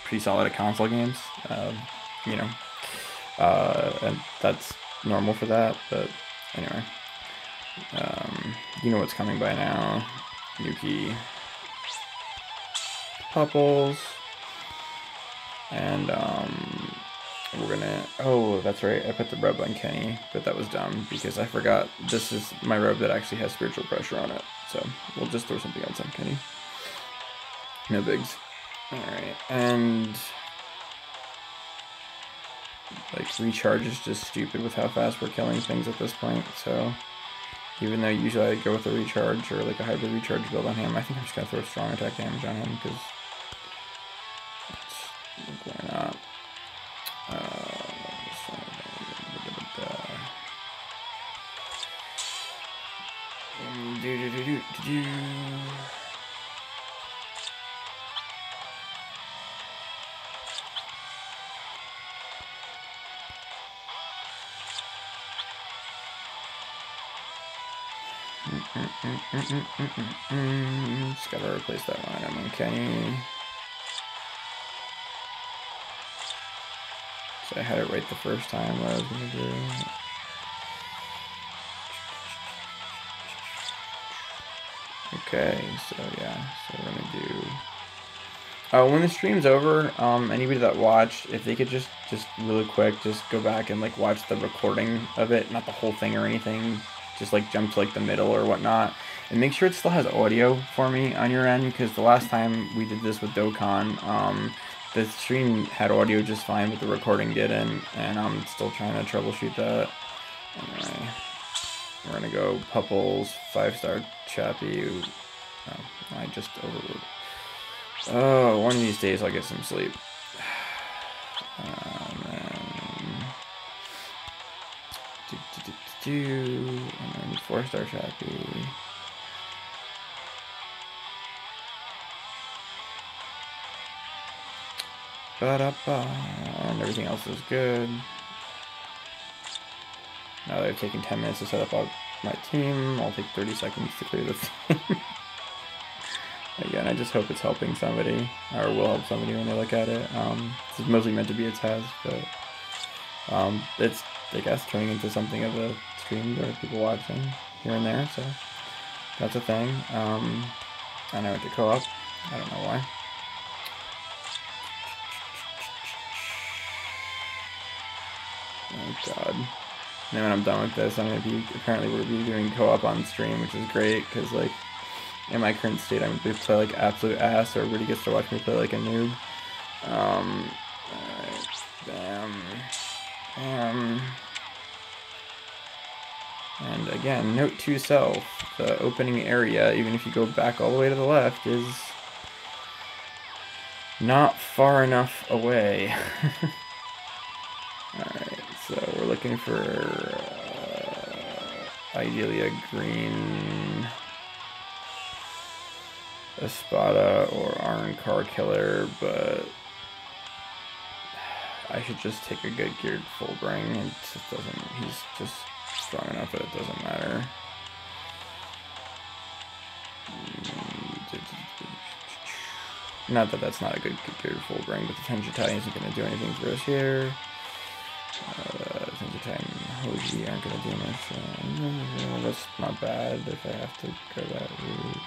pretty solid at console games, you know, and that's normal for that, but anyway. You know what's coming by now. Yuki. Pupples. And we're gonna, oh, that's right, I put the robe on Kenny, but that was dumb because I forgot this is my robe that actually has spiritual pressure on it. So we'll just throw something else on Kenny. No bigs. Alright, and like recharge is just stupid with how fast we're killing things at this point, so even though usually I go with a recharge or like a hybrid recharge build on him, I think I'm just gonna throw strong attack damage on him because why not? Just gotta replace that one item on Kenny. So I had it right the first time what I was gonna do. Okay, so yeah, so we're gonna do. When the stream's over, anybody that watched, if they could just really quick, just go back and like watch the recording of it, not the whole thing or anything, just like jump to like the middle or whatnot, and make sure it still has audio for me on your end, because the last time we did this with Dokkan, the stream had audio just fine, but the recording didn't, and I'm still trying to troubleshoot that. Anyway, we're gonna go Pupples, 5-star Chappie. Oh, I just overruled. Oh, one of these days I'll get some sleep. And then 4-star Chappie. And everything else is good. Now that I've taken 10 minutes to set up all my team, I'll take 30 seconds to clear the thing. Again, I just hope it's helping somebody, or will help somebody when they look at it. This is mostly meant to be a test, but it's, I guess, turning into something of a stream or people watching here and there, so that's a thing. I know it to co-op. I don't know why. Oh god. And then when I'm done with this, I'm gonna be, apparently we're gonna be doing co-op on stream, which is great, because like, in my current state, I'm going to play like absolute ass, so everybody gets to watch me play like a noob. Alright, bam, bam. And again, note to self, the opening area, even if you go back all the way to the left, is not far enough away. Alright, so we're looking for ideally a green Espada or Iron Car Killer, but I should just take a good geared full bring. It just doesn't, he's just strong enough that it doesn't matter. Not that that's not a good geared full bring, but the Tenjitai isn't going to do anything for us here. Tenjitai and Hoji aren't going to do much. That's not bad if I have to go that route.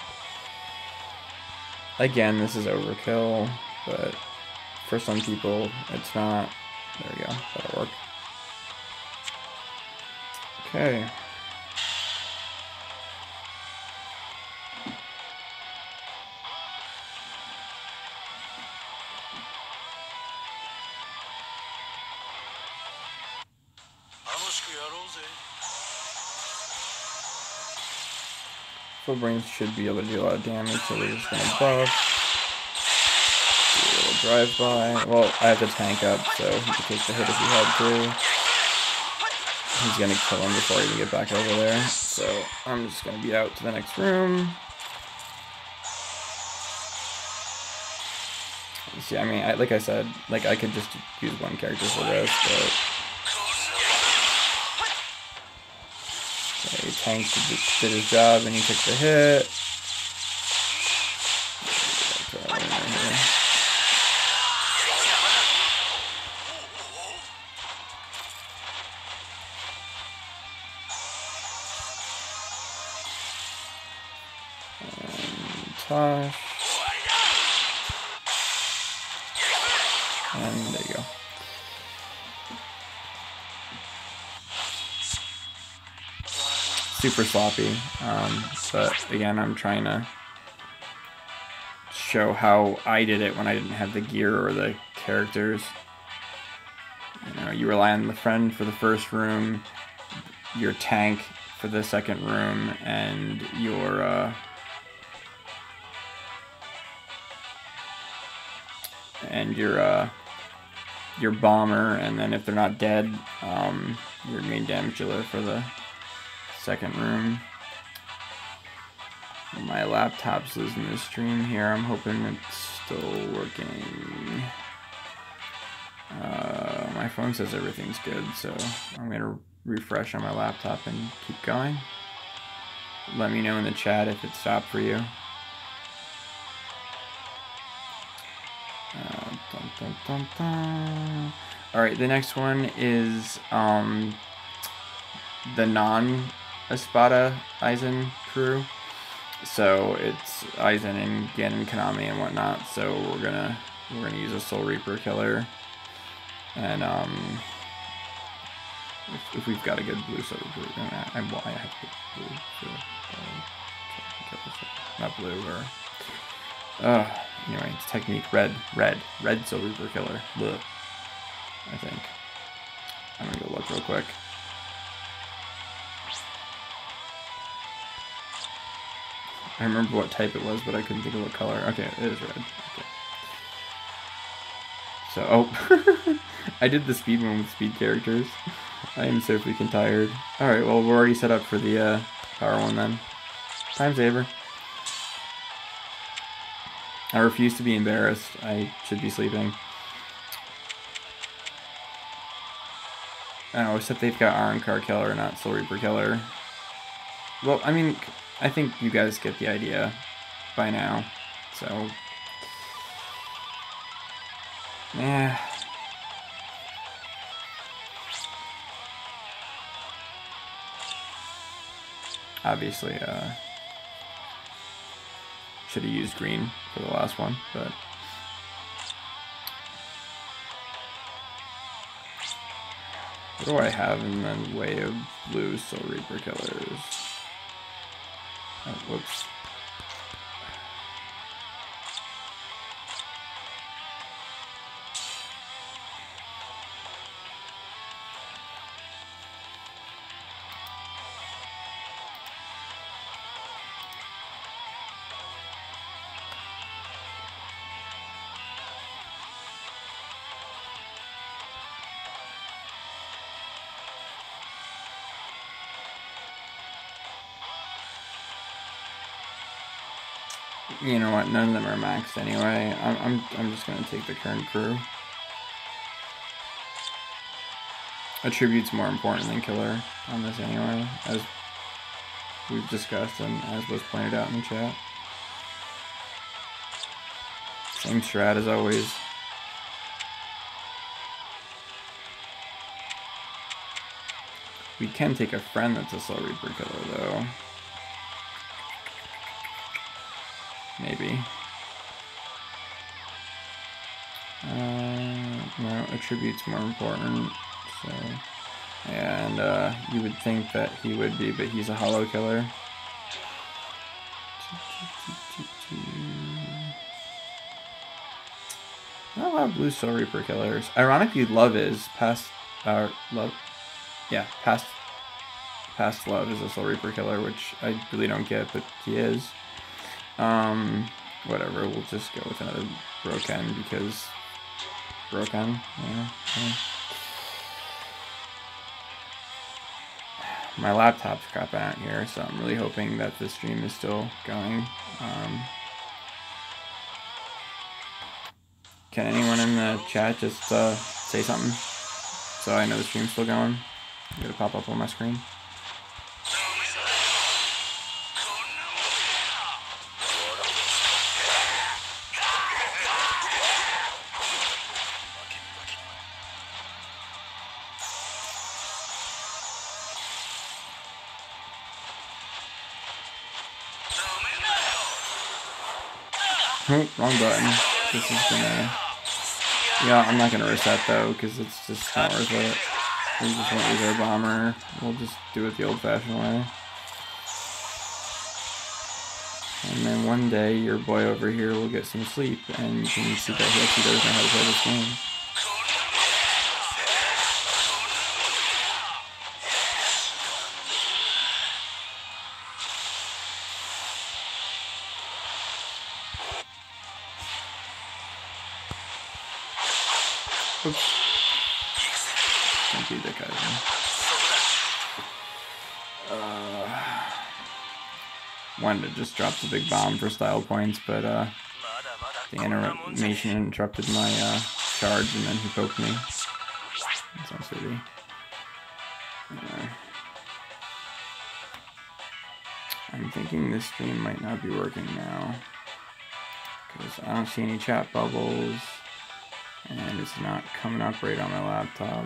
Again, this is overkill, but for some people, it's not. There we go, that'll work. Okay. Full brains should be able to do a lot of damage, so we're just gonna buff. Do a little drive-by. Well, I have to tank up, so he can take the hit if he had to. He's gonna kill him before I even get back over there. So I'm just gonna be out to the next room. See, I mean, like I said, like I could just use one character for this, but okay, he tanked, did his job, and he took the hit. push. And there you go. Super sloppy, but again, I'm trying to show how I did it when I didn't have the gear or the characters. You know, you rely on the friend for the first room, your tank for the second room, and your bomber, and then if they're not dead, your main damage dealer for the second room. My laptop's losing the stream here. I'm hoping it's still working. My phone says everything's good, so I'm gonna refresh on my laptop and keep going. Let me know in the chat if it stopped for you. Alright, the next one is the non-Espada Aizen crew. So it's Aizen and Gen and Konami and whatnot. So we're gonna use a Soul Reaper killer, and if we've got a good blue Soul Reaper, I have blue, so, not blue or anyway, it's technique red Soul Reaper killer. Bleh, I think. I'm gonna go look real quick. I remember what type it was, but I couldn't think of what color. Okay, it is red. Okay. So, oh, I did the speed one with speed characters. I am so freaking tired. Alright, well, we're already set up for the power one then. Time saver. I refuse to be embarrassed. I should be sleeping. Oh, except they've got Iron Car Killer, not Soul Reaper Killer. Well, I mean, I think you guys get the idea by now, so yeah. Obviously, should have used green for the last one, but what do I have in the way of blue Soul Reaper killers? Oh, whoops. You know what? None of them are maxed anyway. I'm just gonna take the current crew. Attribute's more important than killer on this anyway, as we've discussed and as was pointed out in the chat. Same strat as always. We can take a friend that's a Soul Reaper killer though. Maybe. No, attribute's more important. So, and you would think that he would be, but he's a hollow killer. Not a lot of blue Soul Reaper killers. Ironically, Love is past Love. Yeah, past Love is a Soul Reaper killer, which I really don't get, but he is. Whatever, we'll just go with another Broken because Broken, yeah. My laptop's crapping out here, so I'm really hoping that the stream is still going. Can anyone in the chat just say something so I know the stream's still going? I'm gonna pop up on my screen. Wrong button. This is gonna... Yeah, I'm not gonna risk that though, because it's just not worth it. We just won't use our bomber. We'll just do it the old-fashioned way. And then one day, your boy over here will get some sleep, and you can see that he actually does know how to play this game. Oops. Don't be the guy. Wanted to just drop the big bomb for style points, but the animation interrupted my charge, and then he poked me. That sounds silly. I'm thinking this stream might not be working now, because I don't see any chat bubbles, and it's not coming up right on my laptop.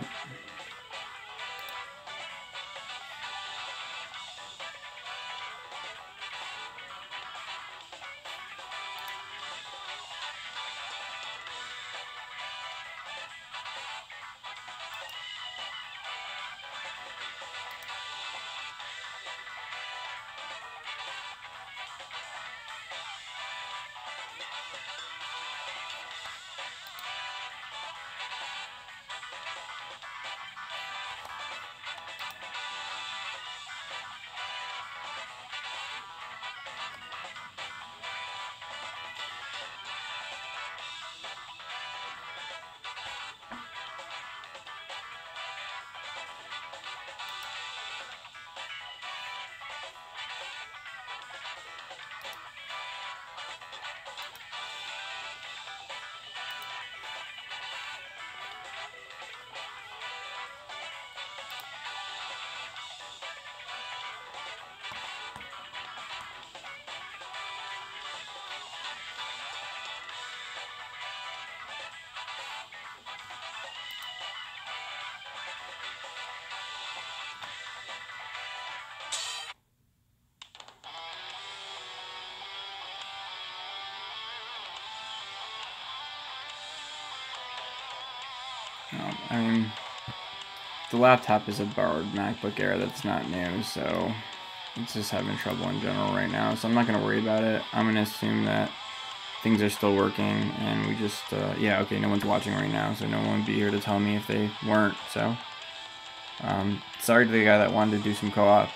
I mean, the laptop is a borrowed MacBook Air that's not new, so it's just having trouble in general right now. So I'm not going to worry about it. I'm going to assume that things are still working, and we just, yeah, okay, no one's watching right now, so no one would be here to tell me if they weren't, so. Sorry to the guy that wanted to do some co-op.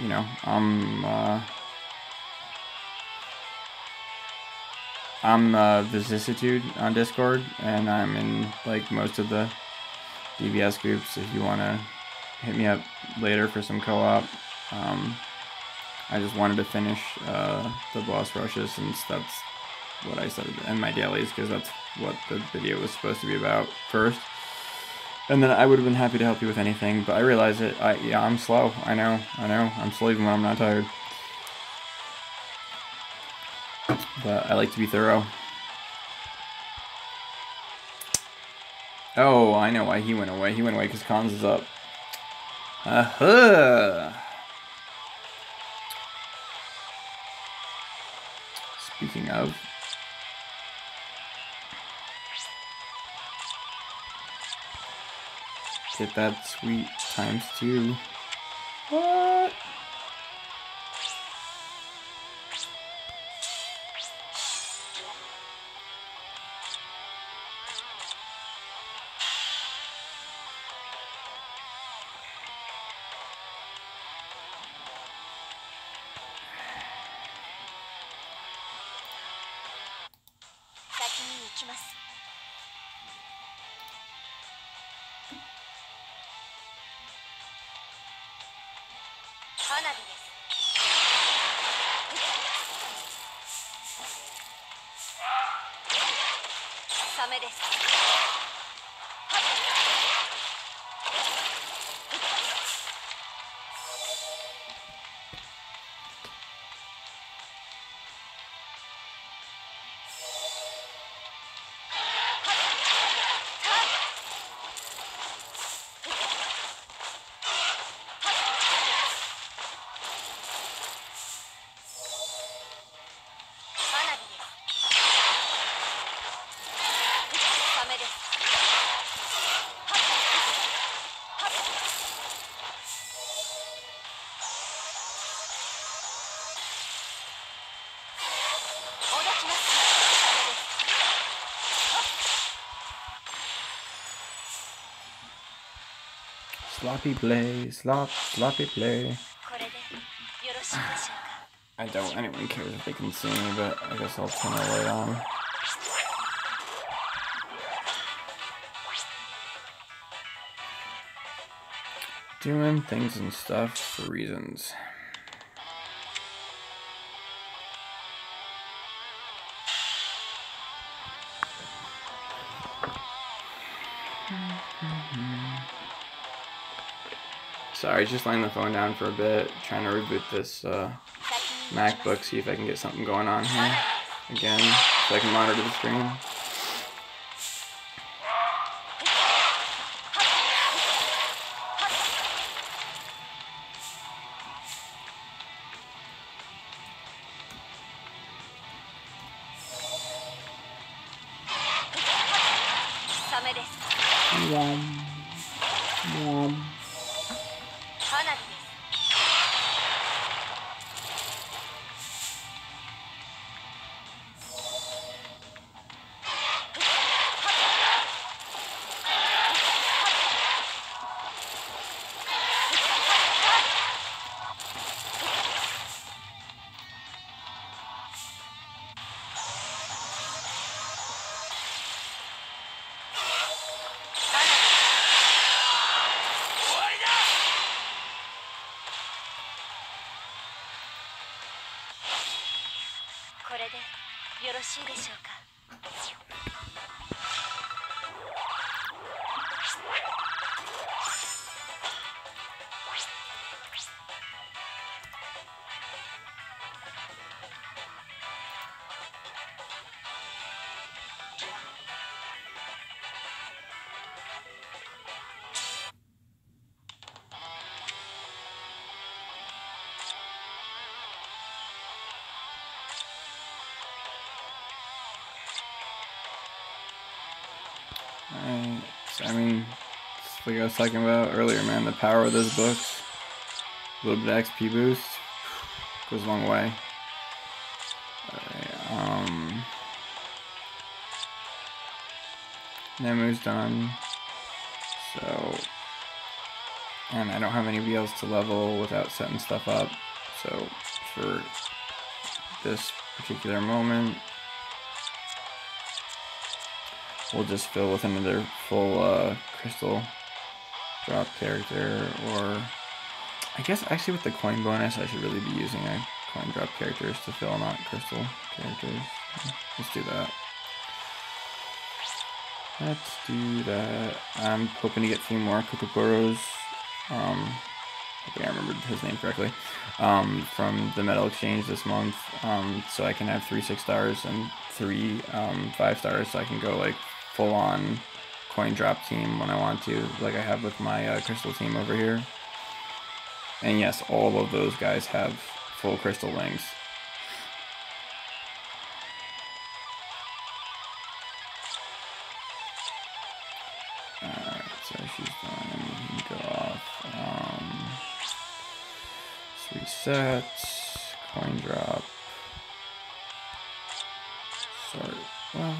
You know, I'm Vicissitude on Discord, and I'm in like most of the BBS groups. If you want to hit me up later for some co-op, I just wanted to finish the boss rushes, since that's what I said in my dailies, because that's what the video was supposed to be about first. And then I would have been happy to help you with anything, but I realize it. Yeah, I'm slow. I know. I'm slow even when I'm not tired. But I like to be thorough. Oh, I know why he went away. He went away because Cons is up. Speaking of, get that sweet ×2. What? Sloppy play, sloppy play. I doubt anyone cares if they can see me, but I guess I'll turn the light on. Doing things and stuff for reasons. Sorry, just laying the phone down for a bit, trying to reboot this MacBook, see if I can get something going on here again, so I can monitor the screen. I mean, like I was talking about earlier, man, the power of those books, a little bit of XP boost, goes a long way. Nemu's done, so, and I don't have anybody else to level without setting stuff up, so for this particular moment, we'll just fill with another full crystal drop character, or I guess actually with the coin bonus I should really be using a coin drop characters to fill, not crystal characters. Let's do that. Let's do that. I'm hoping to get 3 more Kokoporos. Hoping I remembered his name correctly. From the Metal Exchange this month. So I can have 3 6 stars and 3 5 stars, so I can go like full on coin drop team when I want to, like I have with my crystal team over here. And yes, all of those guys have full crystal wings. Alright, so she's done. You can go off. Let's reset. Coin drop. Start level.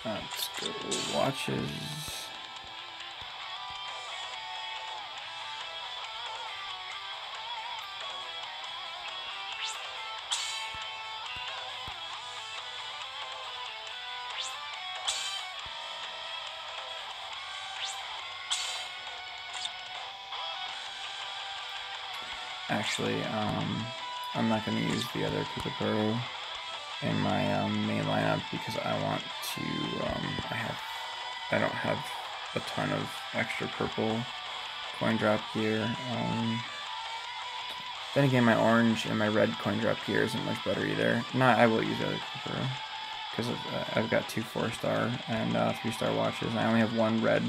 Let's go watches. Actually, I'm not going to use the other Kukapuro in my main lineup because I want to, I don't have a ton of extra purple coin drop gear. Then again, my orange and my red coin drop gear isn't much better either. I will use the other Kukapuro because I've got 2 4-star and 3-star watches. I only have 1 red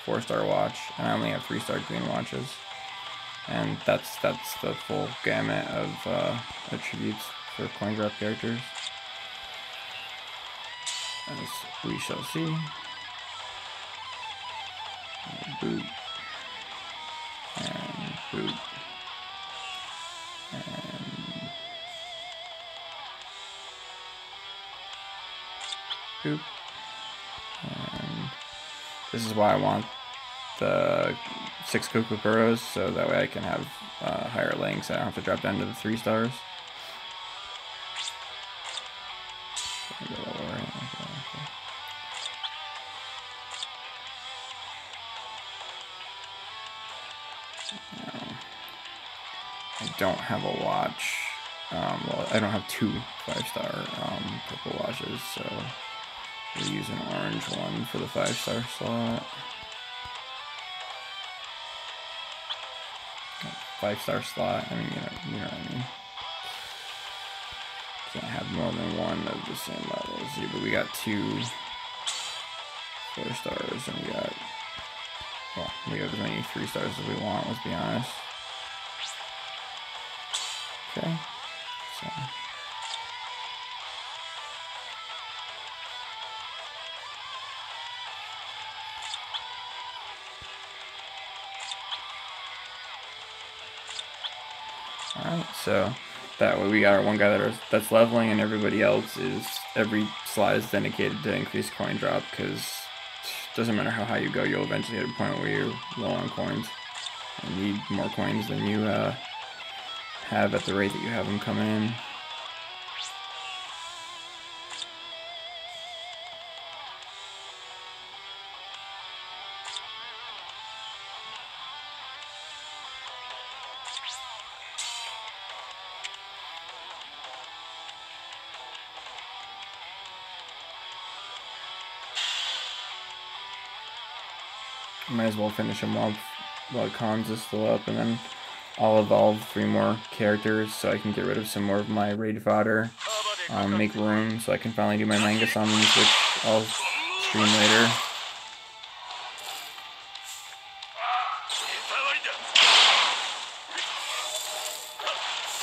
4-star watch, and I only have 3-star green watches. And that's the full gamut of attributes for coin drop characters, as we shall see. boop, and boop, and boop. And this is why I want the 6 Kokukuros, so that way I can have higher lengths. I don't have to drop down to the 3 stars. I don't have a watch. Well, I don't have 2 5-star purple watches, so we'll use an orange one for the 5-star slot. 5-star slot. I mean, you know what I mean. Can't have more than one of the same level. See, but we got 2 4 stars, and we got as many 3 stars as we want. Let's be honest. Okay, so. Alright, so that way we got our one guy that's leveling, and everybody else is, every slot is dedicated to increase coin drop, because it doesn't matter how high you go, you'll eventually hit a point where you're low on coins and need more coins than you have at the rate that you have them coming in. Might as well finish them while cons is still up, and then I'll evolve 3 more characters so I can get rid of some more of my raid fodder, make room so I can finally do my manga summons, which I'll stream later.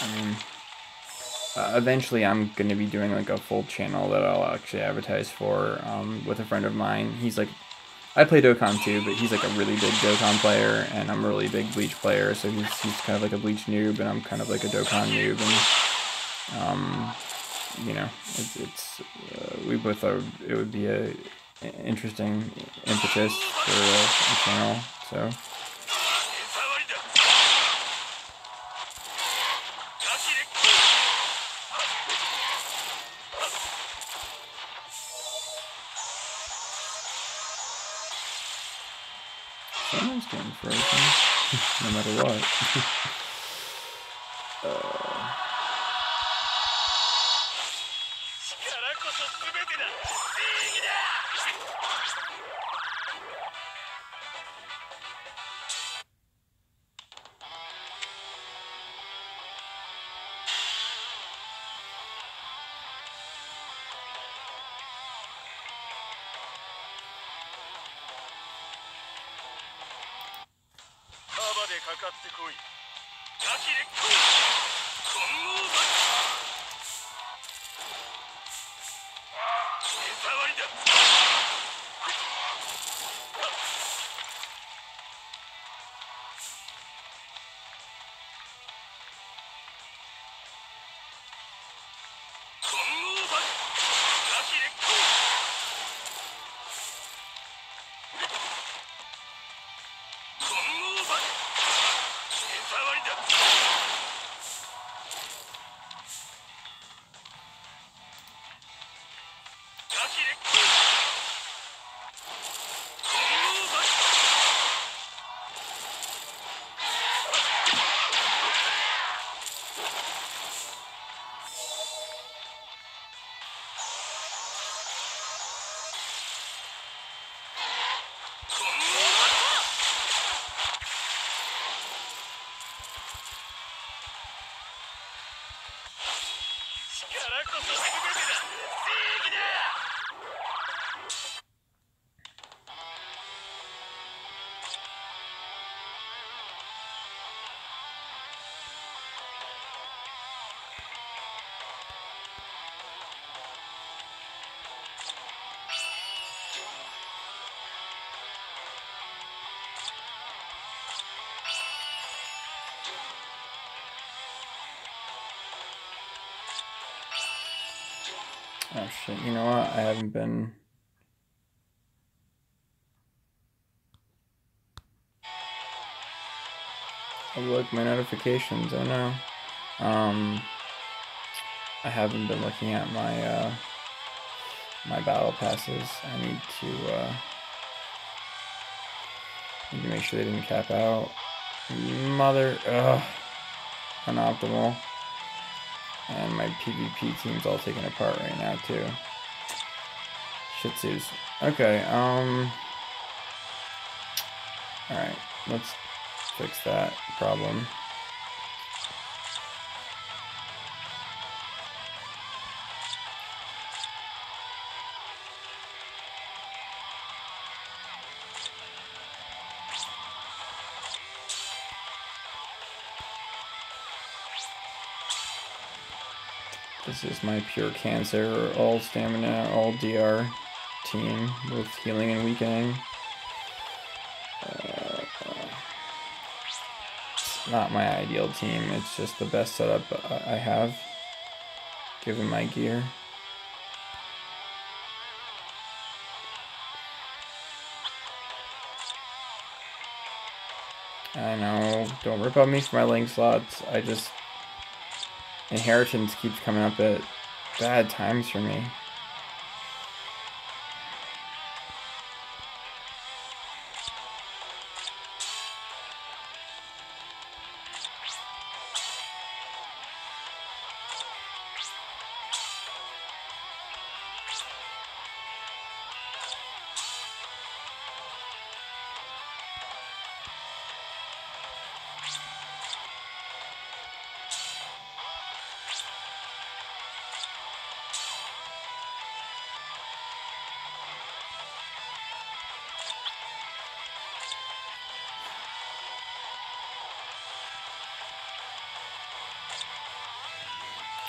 I mean, eventually I'm going to be doing like a full channel that I'll actually advertise for with a friend of mine. He's like, I play Dokkan too, but he's like a really big Dokkan player, and I'm a really big Bleach player, so he's kind of like a Bleach noob, and I'm kind of like a Dokkan noob, and, you know, we both are, it would be a interesting impetus for a channel, so. Someone's getting frozen, no matter what. Oh shit, you know what? I haven't been... Oh look, my notifications, oh no. I haven't been looking at my, my battle passes. I need to make sure they didn't cap out. Mother, ugh, unoptimal. And my PvP team's all taken apart right now too. Shih Tzus. Okay, alright, let's fix that problem. This is my pure cancer, all stamina, all DR team with healing and weakening. It's not my ideal team, it's just the best setup I have, given my gear. I know, don't rip on me for my link slots, I just... Inheritance keeps coming up at bad times for me.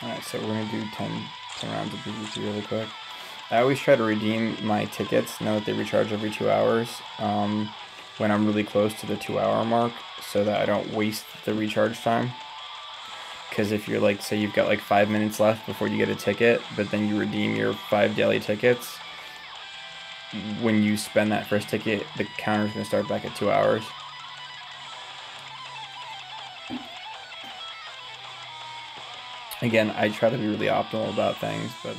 Alright, so we're going to do 10 rounds of PvP really quick. I always try to redeem my tickets, know that they recharge every 2 hours, when I'm really close to the 2-hour mark, so that I don't waste the recharge time. Because if you're like, say you've got like 5 minutes left before you get a ticket, but then you redeem your 5 daily tickets, when you spend that first ticket, the counter's going to start back at 2 hours. Again, I try to be really optimal about things, but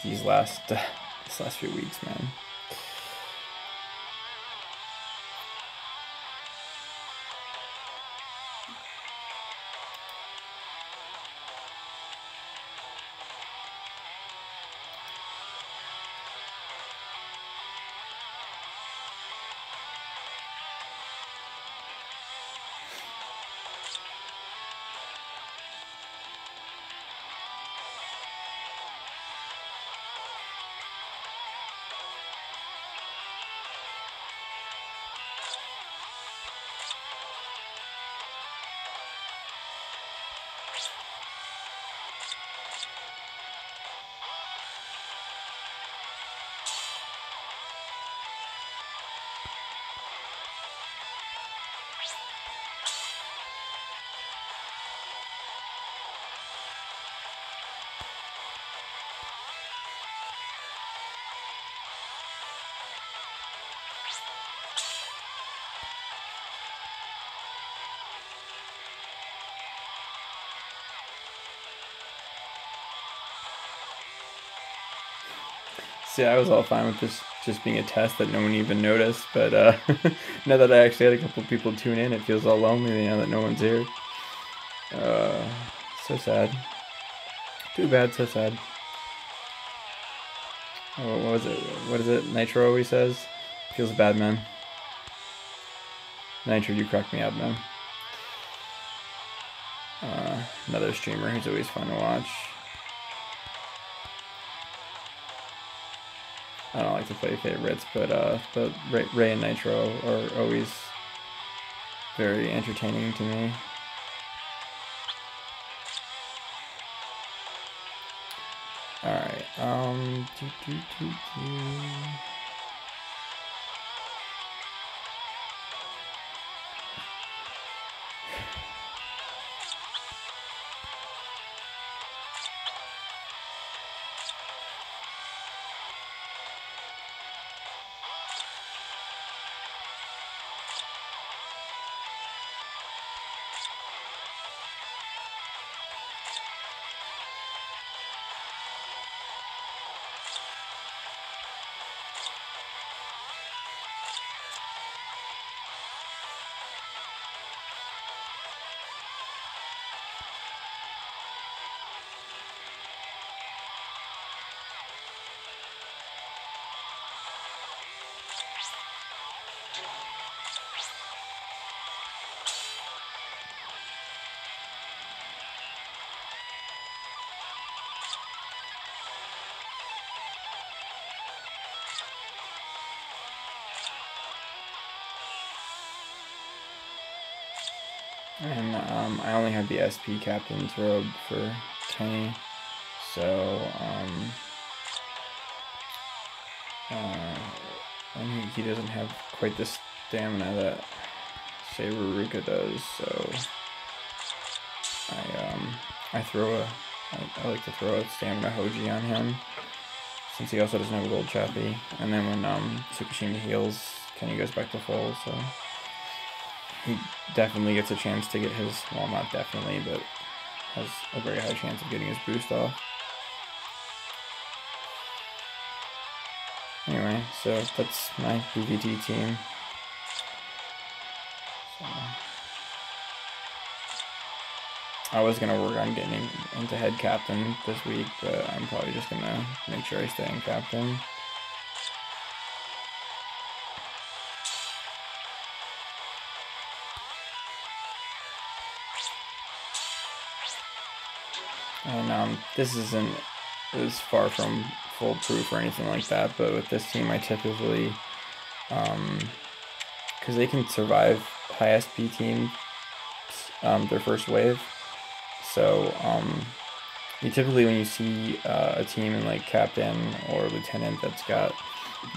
these last few weeks, man. See, I was all fine with this just being a test that no one even noticed, but now that I actually had a couple people tune in, it feels all lonely now that no one's here. So sad. Too bad, so sad. Oh, what was it? What is it? Nitro always says? Feels bad, man. Nitro, you crack me up, man. Another streamer who's always fun to watch. I don't like to play favorites, but Ray and Nitro are always very entertaining to me. Alright, And I only have the SP Captain's robe for Kenny, so and he doesn't have quite the stamina that say Ruruka does, so I like to throw a stamina Hoji on him, since he also doesn't have a gold chappy. And then when Tsukishima heals, Kenny goes back to full, so he definitely gets a chance to get his, well, not definitely, but has a very high chance of getting his boost off. Anyway, so that's my BVT team. So I was gonna work on getting into head captain this week, but I'm probably just gonna make sure I stay in captain. And this isn't as far from foolproof or anything like that, but with this team I typically, because they can survive high SP teams, their first wave, so you typically, when you see a team in like captain or lieutenant that's got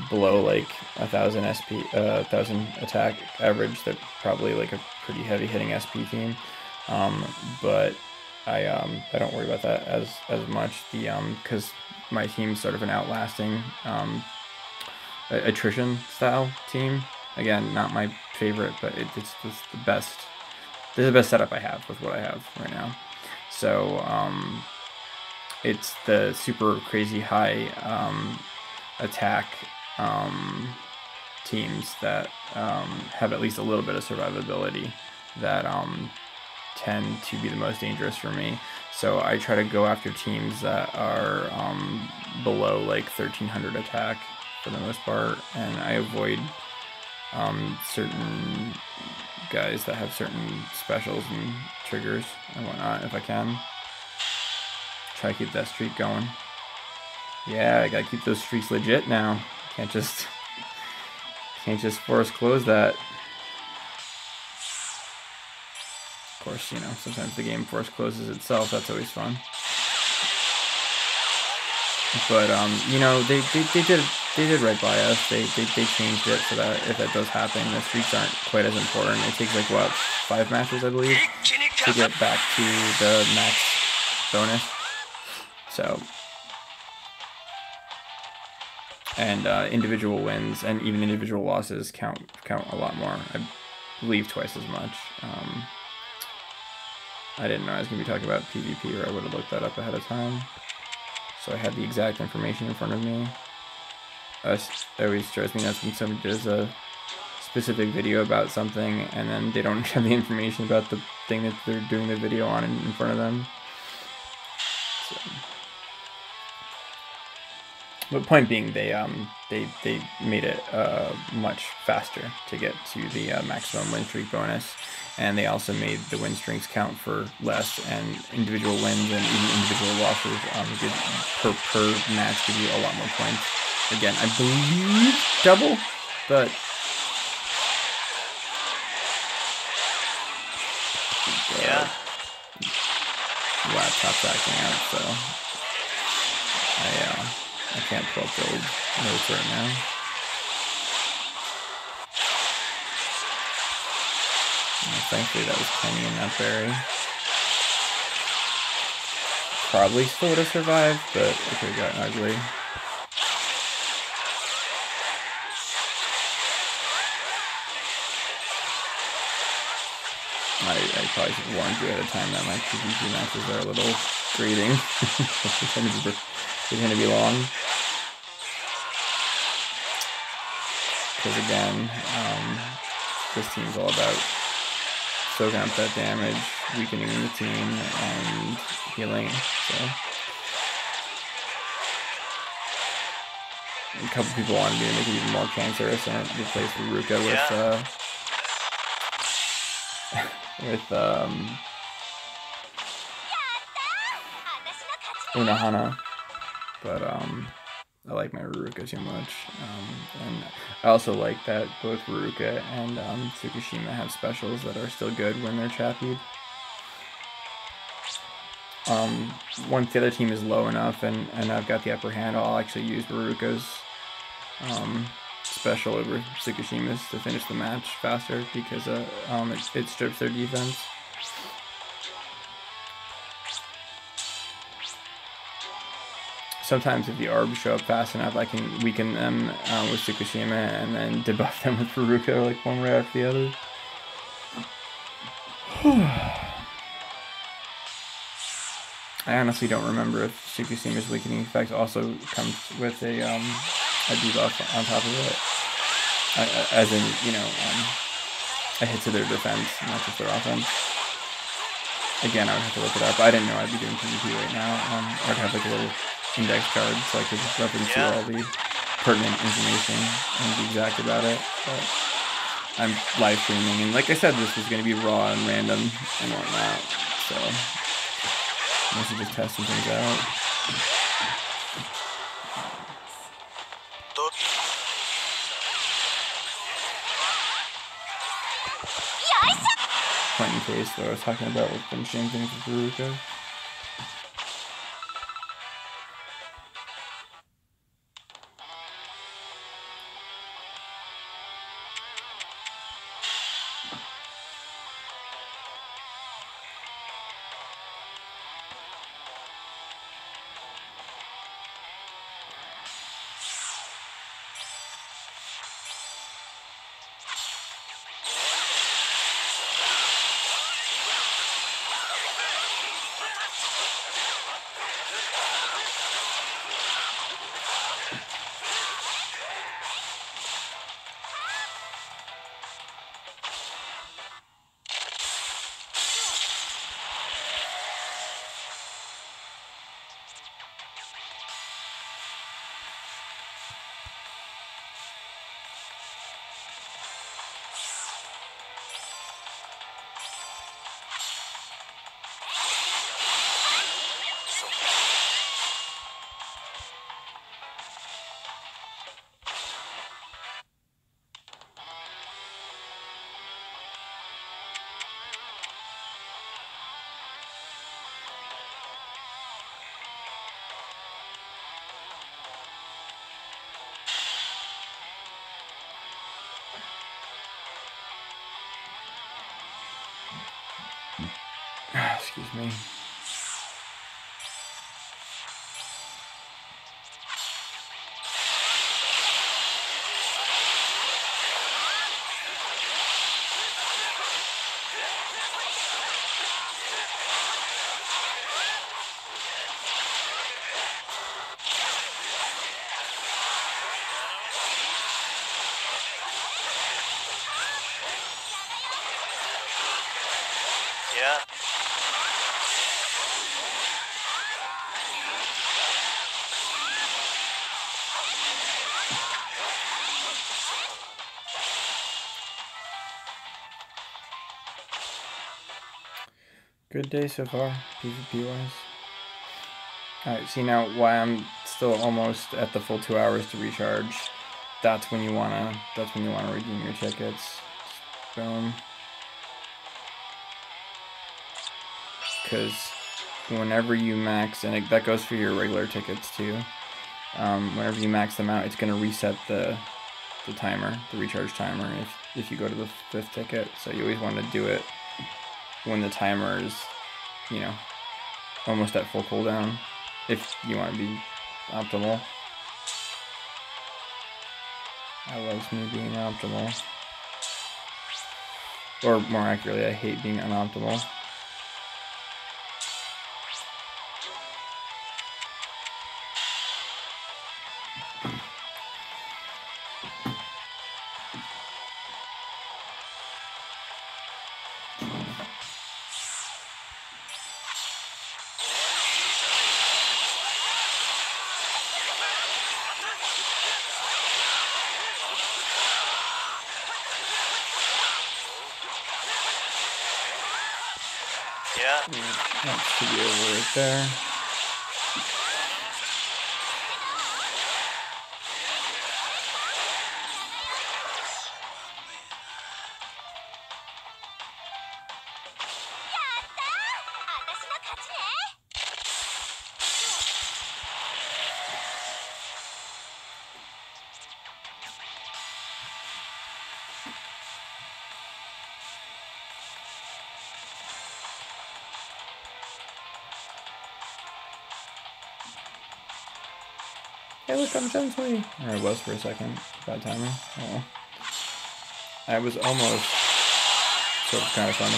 below like 1,000 SP, 1,000 attack average, they're probably like a pretty heavy hitting SP team. But I don't worry about that as much. Because my team's sort of an outlasting attrition style team. Again, not my favorite, but it's the best. This is the best setup I have with what I have right now. So it's the super crazy high attack teams that have at least a little bit of survivability that tend to be the most dangerous for me. So I try to go after teams that are below like 1,300 attack for the most part, and I avoid certain guys that have certain specials and triggers and whatnot if I can. Try to keep that streak going. Yeah, I gotta keep those streaks legit now. Can't just force close that. Of course, you know, sometimes the game force closes itself. That's always fun. But you know, they did right by us. They changed it so that if that does happen, the streaks aren't quite as important. It takes like what, 5 matches, I believe, to get back to the max bonus. So, and individual wins and even individual losses count a lot more. I believe twice as much. I didn't know I was going to be talking about PvP, or I would have looked that up ahead of time. So I had the exact information in front of me. It always drives me nuts when somebody does a specific video about something and then they don't have the information about the thing that they're doing the video on in front of them. So. But point being, they made it much faster to get to the maximum win streak bonus, and they also made the win streaks count for less, and individual wins and even individual losses per match give you a lot more points. Again, I believe double, but yeah, laptop's acting out, so I can't pull up the old notes right now. Thankfully that was Kenny and not Barry. Probably still would have survived, but it could have gotten ugly. I probably should have warned you at a time that my PvP matches are a little grating. They tend to be long. Because again, this team's all about soaking up that damage, weakening the team, and healing. So a couple people wanted me to make it even more cancerous and replace Ruruka with Unohana, but I like my Ruruka too much. And I also like that both Ruruka and Tsukushima have specials that are still good when they're chappied. Once the other team is low enough and I've got the upper hand, I'll actually use Ruruka's special over Tsukushima's to finish the match faster because it strips their defense. Sometimes if the Arbs show up fast enough, I can weaken them with Tsukushima and then debuff them with Ruruka, like one right after the other. I honestly don't remember if Tsukushima's weakening effect also comes with a debuff on top of it. As in, you know, a hit to their defense, not just their offense. Again, I would have to look it up. I didn't know I'd be doing PvP right now. I'd have like a little index card so I could reference through all the pertinent information and be exact about it. But I'm live streaming, and like I said, this was going to be raw and random and whatnot. So I'm also just testing things out. Point in case, what I was talking about with finishing things with Ruruka. Excuse me. Yeah. Good day so far, PvP wise. Alright, see now why I'm still almost at the full 2 hours to recharge. That's when you wanna redeem your tickets. Just boom. Because whenever you max, and that goes for your regular tickets too. Whenever you max them out, it's gonna reset the timer, the recharge timer, if you go to the 5th ticket. So you always want to do it when the timer is, you know, almost at full cooldown, if you want to be optimal. I loves me being optimal. Or more accurately, I hate being unoptimal. Yeah. That should be over right there. Hey, look, I'm 720. Or I was for a second. Bad timing. Oh well. I was almost. So it's kind of funny.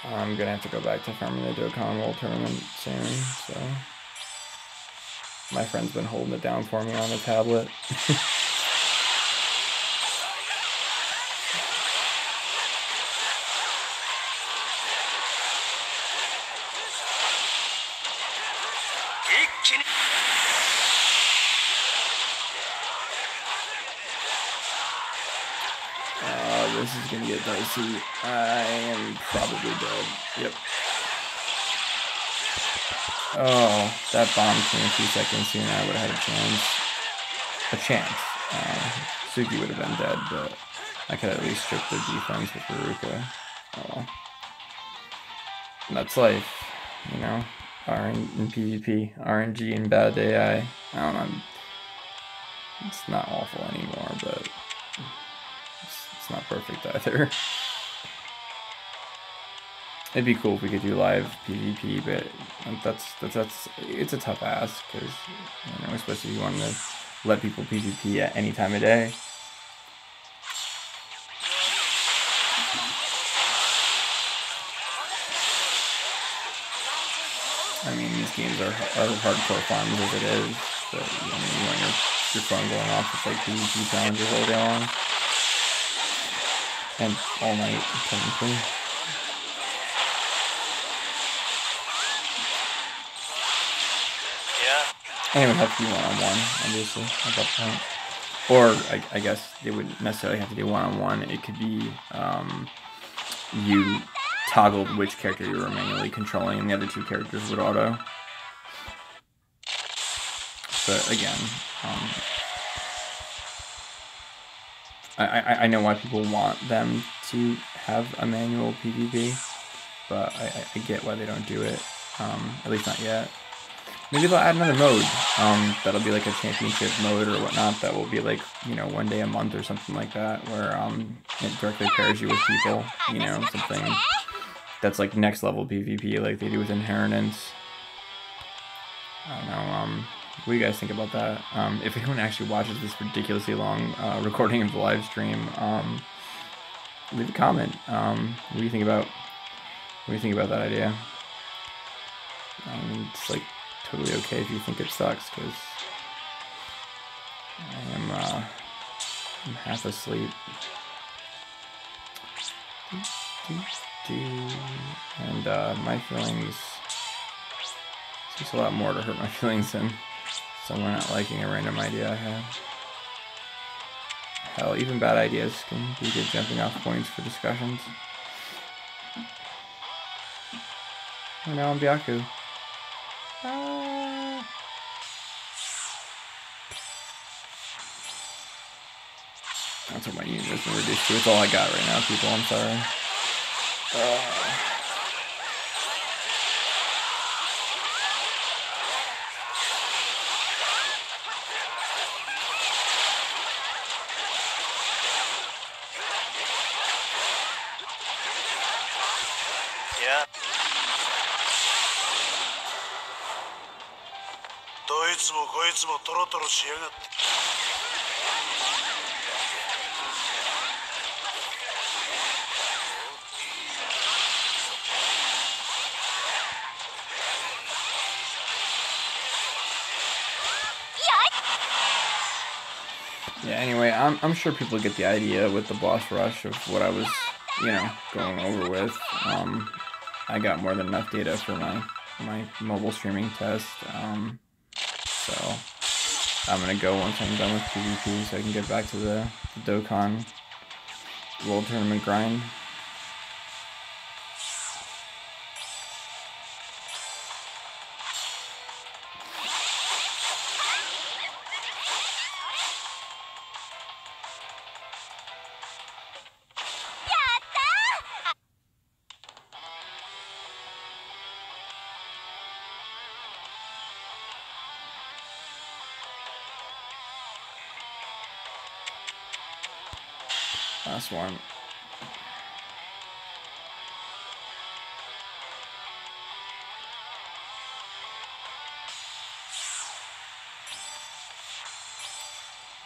I'm gonna have to go back to farming the Dokkan World Tournament soon, so my friend's been holding it down for me on the tablet. This is gonna get dicey. I am probably dead. Yep. Oh, that bomb came a few seconds sooner. I would have had a chance. Suki would have been dead, but I could at least strip the defense with Haruka. Oh well. And that's life, you know. in PvP, RNG and bad AI. I don't know. It's not awful anymore, but it's not perfect either. It'd be cool if we could do live PvP, but it's a tough ask because, you know, especially if you want to let people PvP at any time of day. I mean, these games are hardcore farms as it is, but I mean, you want your phone going off with like PvP challenges all day long and all night, technically. And it would have to be one-on-one, obviously, at that point. Or, I guess, they wouldn't necessarily have to do one-on-one. It could be, you toggled which character you were manually controlling, and the other two characters would auto. But, again, I know why people want them to have a manual PvP, but I get why they don't do it, at least not yet. Maybe they'll add another mode, that'll be like a championship mode or whatnot, that will be like, you know, one day a month or something like that, where it directly pairs you with people, you know, something that's like next level PvP like they do with Inheritance. I don't know, what do you guys think about that? If anyone actually watches this ridiculously long recording of the live stream, leave a comment. What do you think about that idea? It's like totally okay if you think it sucks, because I'm half asleep. And my feelings, it's just a lot more to hurt my feelings than someone not liking a random idea I have. Hell, even bad ideas can be good jumping off points for discussions. Oh, now I'm Byaku. That's what my unit has been reduced to. It's all I got right now, people. I'm sorry. Yeah. どいつもこいつもトロトロしやがって。Yeah, anyway, I'm sure people get the idea with the boss rush of what I was, you know, going over with. I got more than enough data for my mobile streaming test, so I'm gonna go once I'm done with PvP so I can get back to the Dokkan World Tournament grind. last one.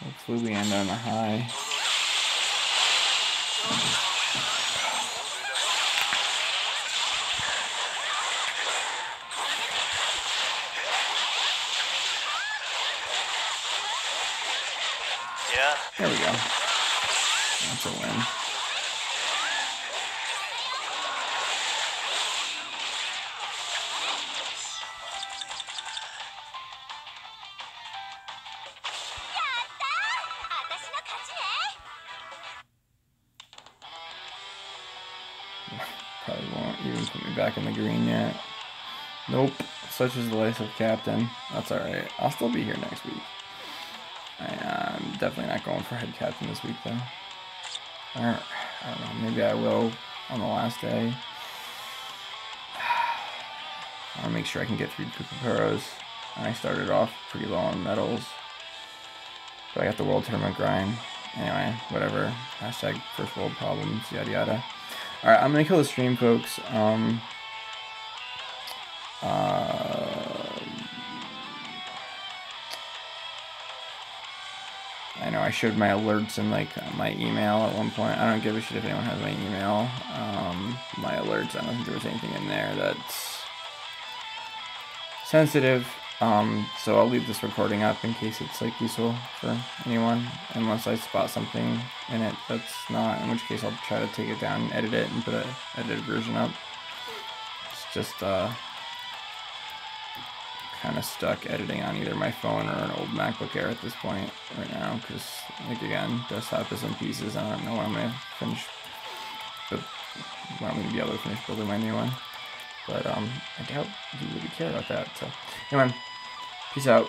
Hopefully we end on a high. Yeah. There we go. That's a win. Probably won't even put me back in the green yet. Nope. Such is the life of captain. That's alright. I'll still be here next week. I'm definitely not going for head captain this week, though. Or, I don't know. Maybe I will on the last day. I want to make sure I can get 3 Kukuperos. And I started off pretty low on medals. But I got the world tournament grind. Anyway, whatever. Hashtag first world problems, yada yada. Alright, I'm going to kill the stream, folks. I know I showed my alerts in like my email at one point. I don't give a shit if anyone has my email. My alerts, I don't think there was anything in there that's sensitive. So I'll leave this recording up in case it's like useful for anyone, unless I spot something in it that's not, in which case I'll try to take it down and edit it and put an edited version up. It's just kind of stuck editing on either my phone or an old MacBook Air at this point right now, because like again, desktop is in pieces. I don't know when I'm gonna finish, but when I'm gonna be able to finish building my new one. But I doubt you really care about that. So anyway, peace out.